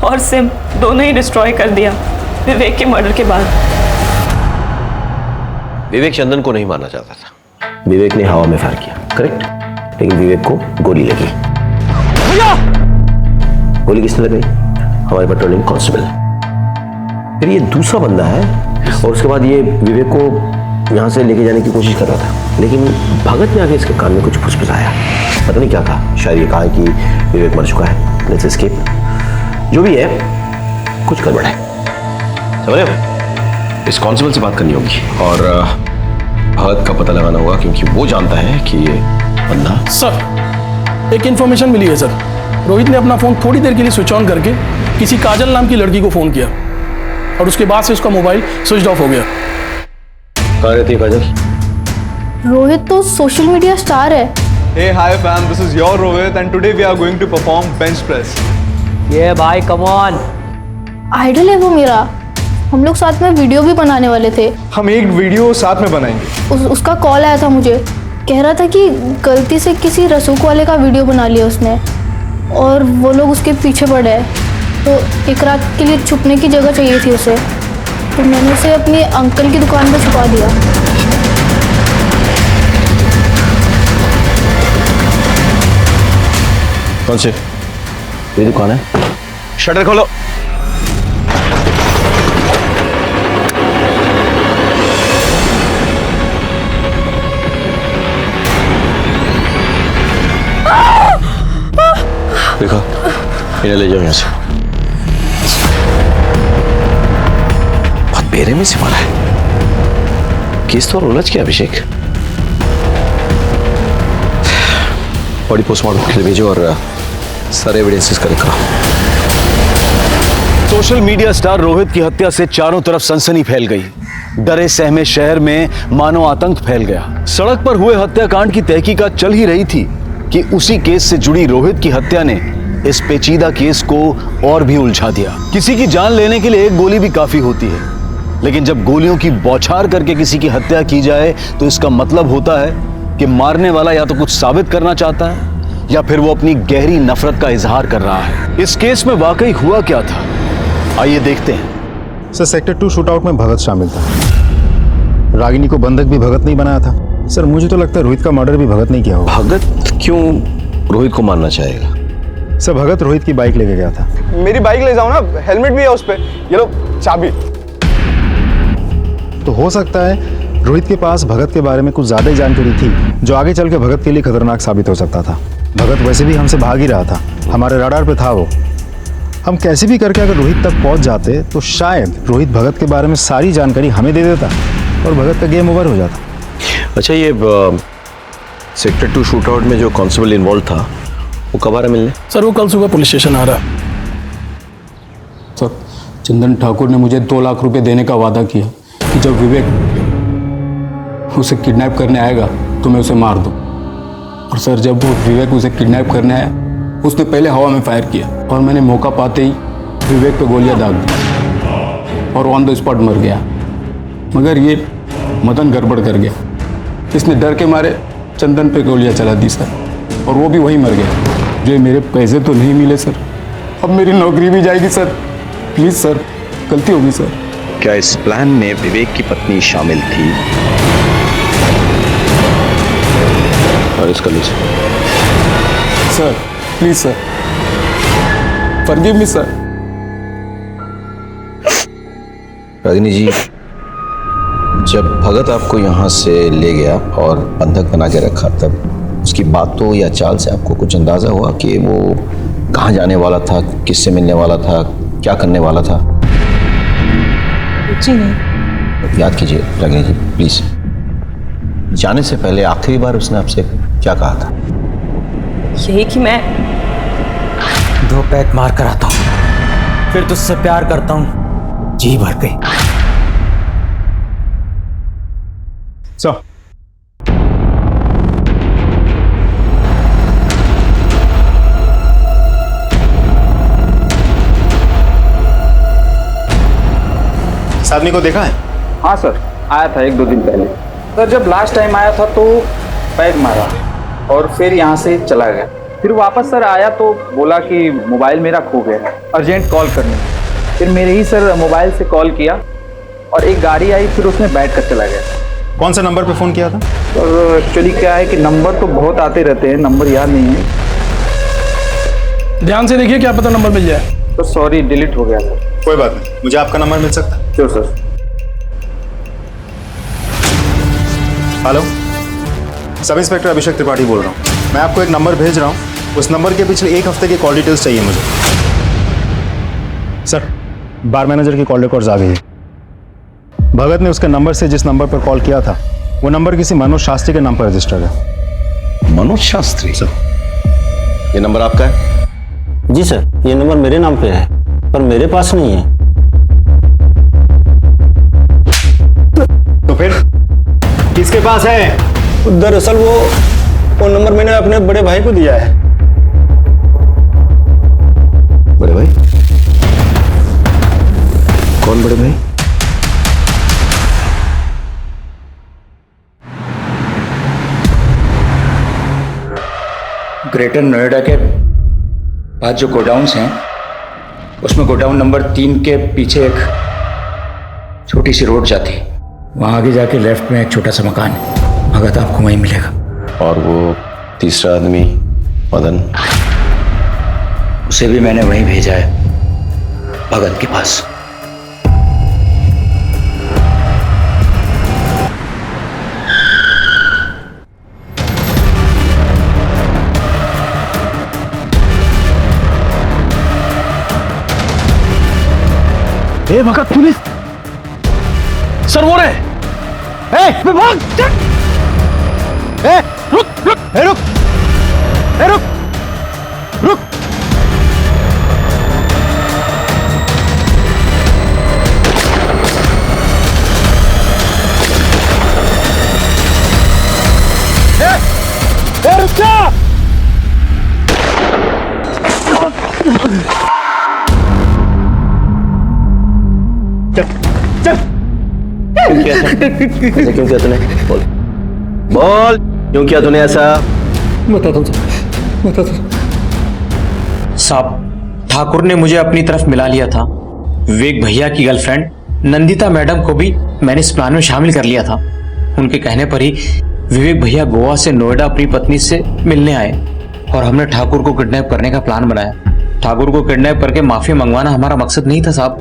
और सिम दोनों ही डिस्ट्रॉय कर दिया विवेक के मर्डर के बाद। विवेक चंदन को नहीं मारना चाहता था। विवेक ने हवा में फायर किया, करेक्ट? लेकिन विवेक को गोली लगी। गोली किसने लगाई? हमारे पेट्रोलिंग कांस्टेबल। फिर ये दूसरा बंदा है और उसके बाद ये विवेक को यहाँ से लेके जाने की कोशिश कर रहा था, लेकिन भगत ने आगे इसके कान में कुछ फुसफुसाया। पता नहीं क्या कहा, शायद ये कहा कि विवेक मर चुका है, लेट्स एस्केप। जो भी है, कुछ गड़बड़ है, समझ रहे हो? इस कांस्टेबल से बात करनी होगी और भगत का पता लगाना होगा, क्योंकि वो जानता है कि ये बंदा। सर, एक इंफॉर्मेशन मिली है सर। रोहित ने अपना फोन थोड़ी देर के लिए स्विच ऑन करके किसी काजल नाम की लड़की को फोन किया और उसके बाद से उसका मोबाइल स्विच ऑफ हो गया। कहाँ रहती है काजल? रोहित तो सोशल मीडिया स्टार है। Hey, hi fam, this is your Rohit and today we are going to perform bench press. ये भाई कम ऑन। आइडल है वो मेरा। हम लोग साथ में वीडियो भी बनाने वाले थे। हम एक वीडियो साथ में बनाएंगे। उसका कॉल आया था मुझे, कह रहा था कि गलती से किसी रसूख वाले का वीडियो बना लिया उसने और वो लोग उसके पीछे पड़े हैं, तो एक रात के लिए छुपने की जगह चाहिए थी उसे, तो मैंने उसे अपने अंकल की दुकान पर छुपा दिया। कौन से? ये दुकान है। शटर खोलो। देखो, इन्हें ले जाओ यहाँ से। बहुत बेरहमी से मारा है। केस तो उलझ गया अभिषेक। बॉडी पोस्टमार्टम के लिए भेजो और सारे एविडेंसेस कलेक्ट करो। सोशल मीडिया स्टार रोहित की हत्या से चारों तरफ सनसनी फैल गई। डरे सहमे शहर में मानो आतंक फैल गया। सड़क पर हुए हत्याकांड की तहकीकात चल ही रही थी कि उसी केस से जुड़ी रोहित की हत्या ने इस पेचीदा केस को और भी उलझा दिया। किसी की जान लेने के लिए एक गोली भी काफी होती है, लेकिन जब गोलियों की बौछार करके किसी की हत्या की जाए तो इसका मतलब होता है कि मारने वाला या तो कुछ साबित करना चाहता है या फिर वो अपनी गहरी नफरत का इजहार कर रहा है। इस केस में वाकई हुआ क्या था, आइए देखते हैं। सर सेक्टर 2 शूटआउट में भगत शामिल था। रागिनी को बंधक भी भगत नहीं बनाया था। सर मुझे तो लगता है रोहित का मर्डर भी भगत नहीं किया होगा। भगत क्यों रोहित को मारना चाहेगा? सर भगत रोहित की बाइक लेके गया था। मेरी बाइक ले जाओ ना, हेलमेट भी है उस पे, ये लो चाबी। तो हो सकता है रोहित के पास भगत के बारे में कुछ ज्यादा ही जानकारी थी जो आगे चल के भगत के लिए खतरनाक साबित हो सकता था। भगत वैसे भी हमसे भाग ही रहा था, हमारे रडार पे था वो। हम कैसे भी करके अगर रोहित तक पहुंच जाते तो शायद रोहित भगत के बारे में सारी जानकारी हमें दे देता और भगत का गेम ओवर हो जाता। अच्छा, ये सेक्टर 2 शूटआउट में जो कांस्टेबल इन्वॉल्व था वो कब आ रहा मिलने? सर वो कल सुबह पुलिस स्टेशन आ रहा। सर चंदन ठाकुर ने मुझे 2 लाख रुपए देने का वादा किया कि जब विवेक उसे किडनैप करने आएगा तो मैं उसे मार दूं। और सर जब वो विवेक उसे किडनैप करने आया, उसने पहले हवा में फायर किया और मैंने मौका पाते ही विवेक पे गोलियां दाग दी और ऑन द स्पॉट मर गया। मगर ये मदन गड़बड़ कर गया, इसने डर के मारे चंदन पे गोलियां चला दी सर, और वो भी वहीं मर गया। जो मेरे पैसे तो नहीं मिले सर, अब मेरी नौकरी भी जाएगी सर। प्लीज सर, गलती होगी सर। क्या इस प्लान में विवेक की पत्नी शामिल थी? और इसका list sir, please sir, forgive me sir. Ragini ji, जब भगत आपको यहाँ से ले गया और बंधक बना के रखा, तब उसकी बातों या चाल से आपको कुछ अंदाजा हुआ कि वो कहाँ जाने वाला था, किससे मिलने वाला था, क्या करने वाला था? जी नहीं। याद कीजिए रागिनी जी प्लीज। जाने से पहले आखिरी बार उसने आपसे क्या कहा था? यही कि मैं 2 पैक मार कर आता हूं, फिर तुझसे प्यार करता हूं जी भर के। इस आदमी को देखा है? हाँ सर, आया था 1-2 दिन पहले। सर जब लास्ट टाइम आया था तो पैग मारा और फिर यहाँ से चला गया। फिर वापस सर आया तो बोला कि मोबाइल मेरा खो गया है, अर्जेंट कॉल करने। फिर मेरे ही सर मोबाइल से कॉल किया और एक गाड़ी आई, फिर उसमें बैठ कर चला गया। कौन सा नंबर पे फ़ोन किया था? और एक्चुअली क्या है कि नंबर तो बहुत आते रहते हैं, नंबर याद नहीं है। ध्यान से देखिए, क्या पता नंबर मिल जाए। तो सॉरी, डिलीट हो गया सर। कोई बात नहीं, मुझे आपका नंबर मिल सकता है? Sure sir. Hello, sub inspector Abhishek Tripathi बोल रहा हूँ। मैं आपको एक नंबर भेज रहा हूँ, उस नंबर के पिछले 1 हफ्ते की कॉल डिटेल्स चाहिए मुझे। सर, बार मैनेजर की कॉल रिकॉर्ड्स आ गई है। भगत ने उसके नंबर से जिस नंबर पर कॉल किया था वो नंबर किसी मनोज शास्त्री के नाम पर रजिस्टर्ड है। मनोज शास्त्री? सर, ये नंबर आपका है? जी सर, ये नंबर मेरे नाम पे है, पर मेरे पास नहीं है। तो फिर किसके पास है? दरअसल वो नंबर मैंने अपने बड़े भाई को दिया है। बड़े भाई? कौन बड़े भाई? ग्रेटर नोएडा के पास जो गोडाउन्स हैं, उसमें गोडाउन नंबर 3 के पीछे एक छोटी सी रोड जाती है। वहाँ आगे जाके लेफ्ट में एक छोटा सा मकान है, भगत आपको वहीं मिलेगा। और वो तीसरा आदमी मदन? उसे भी मैंने वहीं भेजा है, भगत के पास। ए भगत, पुलिस! सर वो रहे! ए, भाग! रुक! रुक! ए, रुक! ए, ऐसा क्यों किया तूने? बोल बोल, क्यों किया तूने ऐसा? बताता हूँ साहब, ठाकुर ने मुझे अपनी तरफ मिला लिया था। विवेक भैया की गर्लफ्रेंड नंदिता मैडम को भी मैंने इस प्लान में शामिल कर लिया था। उनके कहने पर ही विवेक भैया गोवा से नोएडा अपनी पत्नी से मिलने आए और हमने ठाकुर को किडनैप करने का प्लान बनाया। ठाकुर को किडनैप करके माफी मंगवाना हमारा मकसद नहीं था साहब।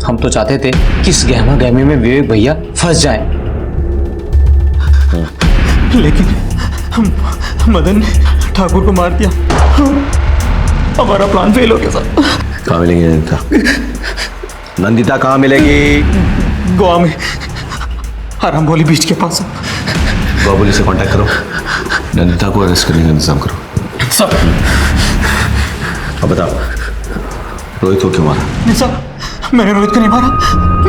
हम तो चाहते थे कि इस गहमा गहमी में विवेक भैया फंस जाएं। लेकिन मदन ने ठाकुर को मार दिया। हमारा प्लान फेल हो गया साहब। कहाँ मिलेगी नंदिता? नंदिता कहाँ मिलेगी? गोवा में आरामबोली बीच के पास। गोवा पुलिस से कांटेक्ट करो, नंदिता को अरेस्ट करने का इंतजाम करो। सब अब बताओ, रोहित को क्यों मारा? नहीं साहब, मैंने रोहित को नहीं मारा।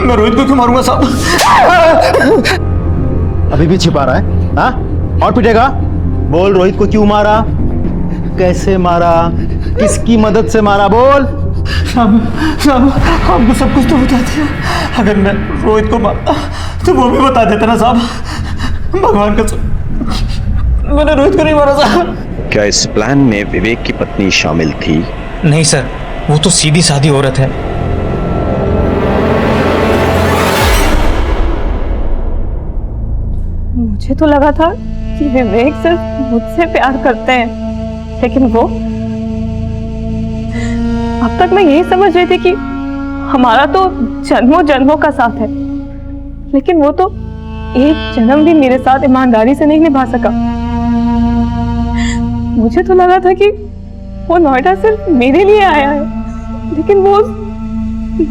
मैं रोहित को क्यों मारूंगा साहब? अभी भी छिपा रहा है? हाँ, और पिटेगा? बोल, रोहित को क्यों मारा, कैसे मारा, किसकी मदद से मारा, बोल। साहब आपको सब कुछ तो बता दिया। अगर मैं रोहित को मारता तो वो भी बता देता ना साहब। भगवान का मैंने रोहित को नहीं मारा साहब। क्या इस प्लान में विवेक की पत्नी शामिल थी? नहीं सर, वो तो सीधी सादी औरत है। मुझे तो लगा था कि विवेक सिर्फ मुझसे प्यार करते हैं, लेकिन वो, अब तक मैं यही समझ रही थी कि हमारा तो जन्मों जन्मों का साथ है, लेकिन वो तो एक जन्म भी मेरे साथ ईमानदारी से नहीं निभा सका। मुझे तो लगा था कि वो नोएडा सिर्फ मेरे लिए आया है, लेकिन वो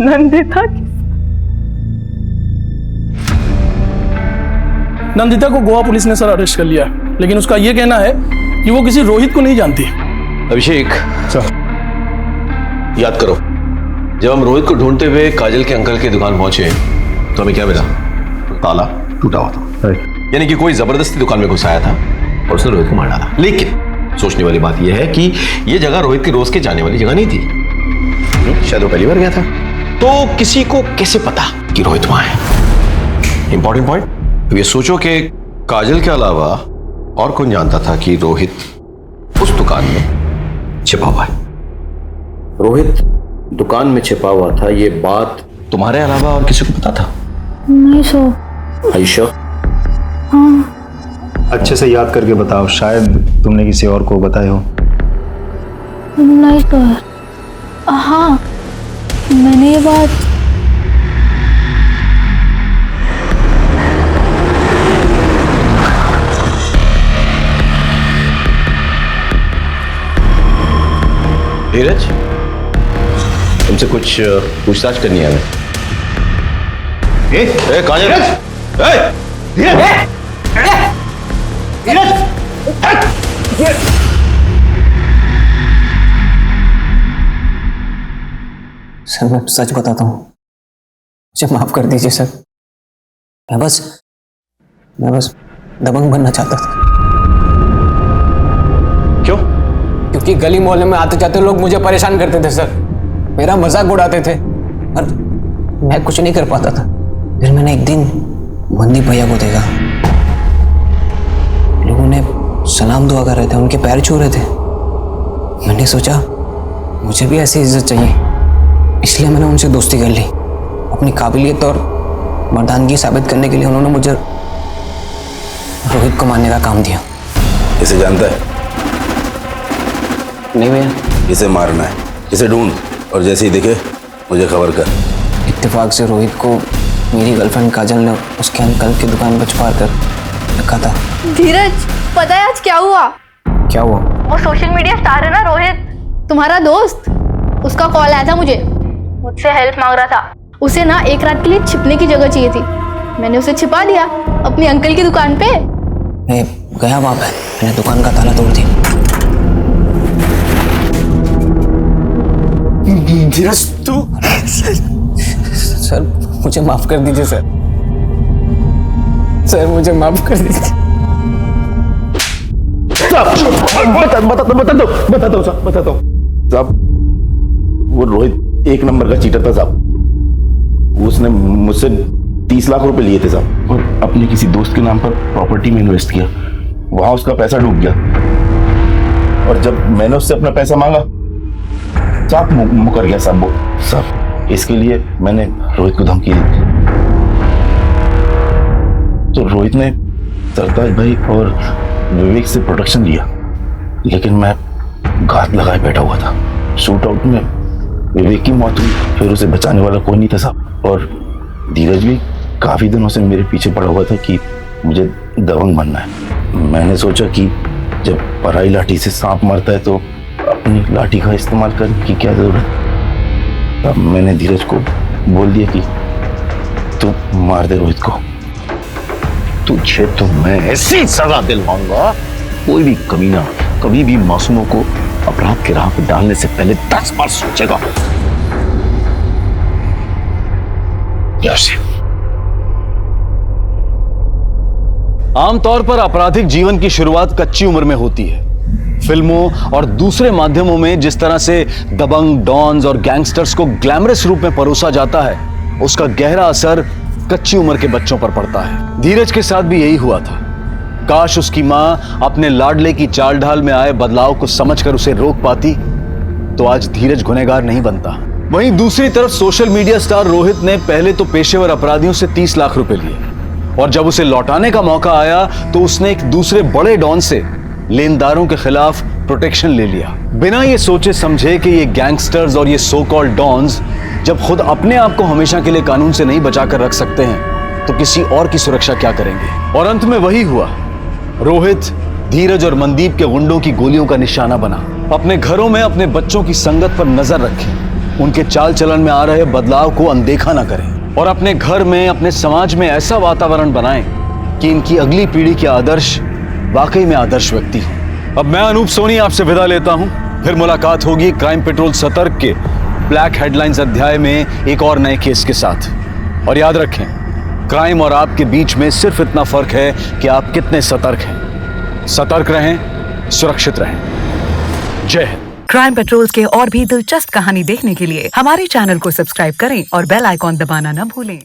नंदिता नंदिता को गोवा पुलिस ने सर अरेस्ट कर लिया, लेकिन उसका यह कहना है कि वो किसी रोहित को नहीं जानती। अभिषेक सर, याद करो, जब हम रोहित को ढूंढते हुए काजल के अंकल की दुकान पहुंचे तो हमें क्या मिला? ताला टूटा हुआ था, यानी कि कोई जबरदस्ती दुकान में घुसाया था और उसने रोहित को मार डाला। लेकिन सोचने वाली बात यह है कि यह जगह रोहित की रोज के जाने वाली जगह नहीं थी। शायद वो पहली बार गया था, तो किसी को कैसे पता कि रोहित वहां है? Important point. ये सोचो कि काजल के अलावा और कौन जानता था कि रोहित उस दुकान में छिपा हुआ है? रोहित दुकान में छिपा हुआ था, ये बात तुम्हारे अलावा और किसी को पता था? नहीं सो। आयशा, हाँ। अच्छे से याद करके बताओ, शायद तुमने किसी और को बताया हो। नहीं सर। हाँ, मैंने ये बात धीरज, तुमसे कुछ पूछताछ करनी है हमें। काजल, सर मैं सच बताता हूँ, मुझे माफ कर दीजिए सर। मैं बस दबंग बनना चाहता था। क्यों? क्योंकि गली मोहल्ले में आते जाते लोग मुझे परेशान करते थे सर, मेरा मजाक उड़ाते थे और मैं कुछ नहीं कर पाता था। फिर मैंने एक दिन मंदी भैया को देखा, लोगों ने सलाम दुआ कर रहे थे, उनके पैर छू रहे थे। मैंने सोचा मुझे भी ऐसी इज्जत चाहिए, इसलिए मैंने उनसे दोस्ती कर ली। अपनी काबिलियत और मर्दानगी साबित करने के लिए उन्होंने मुझे रोहित को मारने का काम दिया। इसे जानता है? नहीं भैया। इसे मारना है, इसे ढूंढ और जैसे ही दिखे मुझे खबर कर। इत्तेफाक से रोहित को मेरी गर्लफ्रेंड काजल ने उसके अंकल की दुकान पर छुपा कर रखा था। धीरज, पता है आज क्या हुआ? क्या हुआ? वो सोशल मीडिया स्टार है ना रोहित, तुम्हारा दोस्त, उसका कॉल आया था मुझसे हेल्प मांग रहा था। उसे ना एक रात के लिए छिपने की जगह चाहिए थी, मैंने उसे छिपा दिया अपने अंकल की दुकान पे। मैं गया वहां पे, मैंने दुकान का ताला तोड़ दिया। धीरज तू? सर मुझे माफ कर दीजिए सर, सर मुझे माफ कर दीजिए। बताता हूँ साहब, वो रोहित एक नंबर का चीटर था साहब। उसने मुझसे 30 लाख रुपए लिए थे साहब, और अपने किसी दोस्त के नाम पर प्रॉपर्टी में इन्वेस्ट किया। वहां उसका पैसा डूब गया, और जब मैंने उससे अपना पैसा मांगा साहब मुकर गया साहब। वो साहब इसके लिए मैंने रोहित को धमकी दी, तो रोहित ने सरताज भाई और विवेक से प्रोटेक्शन लिया, लेकिन मैं घात लगाए बैठा हुआ था। शूट आउट में विवेक की मौत हुई, फिर उसे बचाने वाला कोई नहीं था साहब। और धीरज भी काफी दिनों से मेरे पीछे पड़ा हुआ था कि मुझे दबंग बनना है। मैंने सोचा कि जब पराई लाठी से सांप मरता है तो अपनी लाठी का इस्तेमाल करने की क्या जरूरत। तब मैंने धीरज को बोल दिया कि तू मार दे रोहित को। तुझे तो मैं ऐसी सजा दिलवाऊंगा, कोई भी कमीना कभी भी मासूमों को अपराध के राह पर डालने से पहले 10 बार सोचेगा। आमतौर पर आपराधिक जीवन की शुरुआत कच्ची उम्र में होती है। फिल्मों और दूसरे माध्यमों में जिस तरह से दबंग, डॉन्स और गैंगस्टर्स को ग्लैमरस रूप में परोसा जाता है, उसका गहरा असर कच्ची उम्र के बच्चों पर पड़ता है। धीरज के साथ भी यही हुआ था। काश उसकी मां अपने लाडले की चाल ढाल में आए बदलाव को समझकर उसे रोक पाती, तो आज धीरज गुनहगार नहीं बनता। वहीं दूसरी तरफ सोशल मीडिया स्टार रोहित ने पहले तो पेशेवर अपराधियों से 30 लाख रुपए लिए, और जब उसे लौटाने का मौका आया तो उसने एक दूसरे बड़े डॉन से लेनदारों के खिलाफ प्रोटेक्शन ले लिया, बिना ये सोचे समझे कि ये गैंगस्टर्स और ये सो कॉल्ड डॉन्स जब खुद अपने आप को हमेशा के लिए कानून से नहीं बचा कर रख सकते हैं, तो किसी और की सुरक्षा क्या करेंगे। और अंत में वही हुआ। रोहित, धीरज और मनदीप के गुंडों की गोलियों का निशाना बना। अपने घरों में अपने बच्चों की संगत पर नजर रखें, उनके चाल चलन में आ रहे बदलाव को अनदेखा ना करें, और अपने घर में, अपने समाज में ऐसा वातावरण बनाएं कि इनकी अगली पीढ़ी के आदर्श वाकई में आदर्श व्यक्ति हो। अब मैं अनूप सोनी आपसे विदा लेता हूं। फिर मुलाकात होगी क्राइम पेट्रोल सतर्क के ब्लैक हेडलाइंस अध्याय में एक और नए केस के साथ। और याद रखें, क्राइम और आपके बीच में सिर्फ इतना फर्क है कि आप कितने सतर्क हैं। सतर्क रहें, सुरक्षित रहें। जय हिंद। क्राइम पेट्रोल के और भी दिलचस्प कहानी देखने के लिए हमारे चैनल को सब्सक्राइब करें और बेल आइकॉन दबाना न भूलें।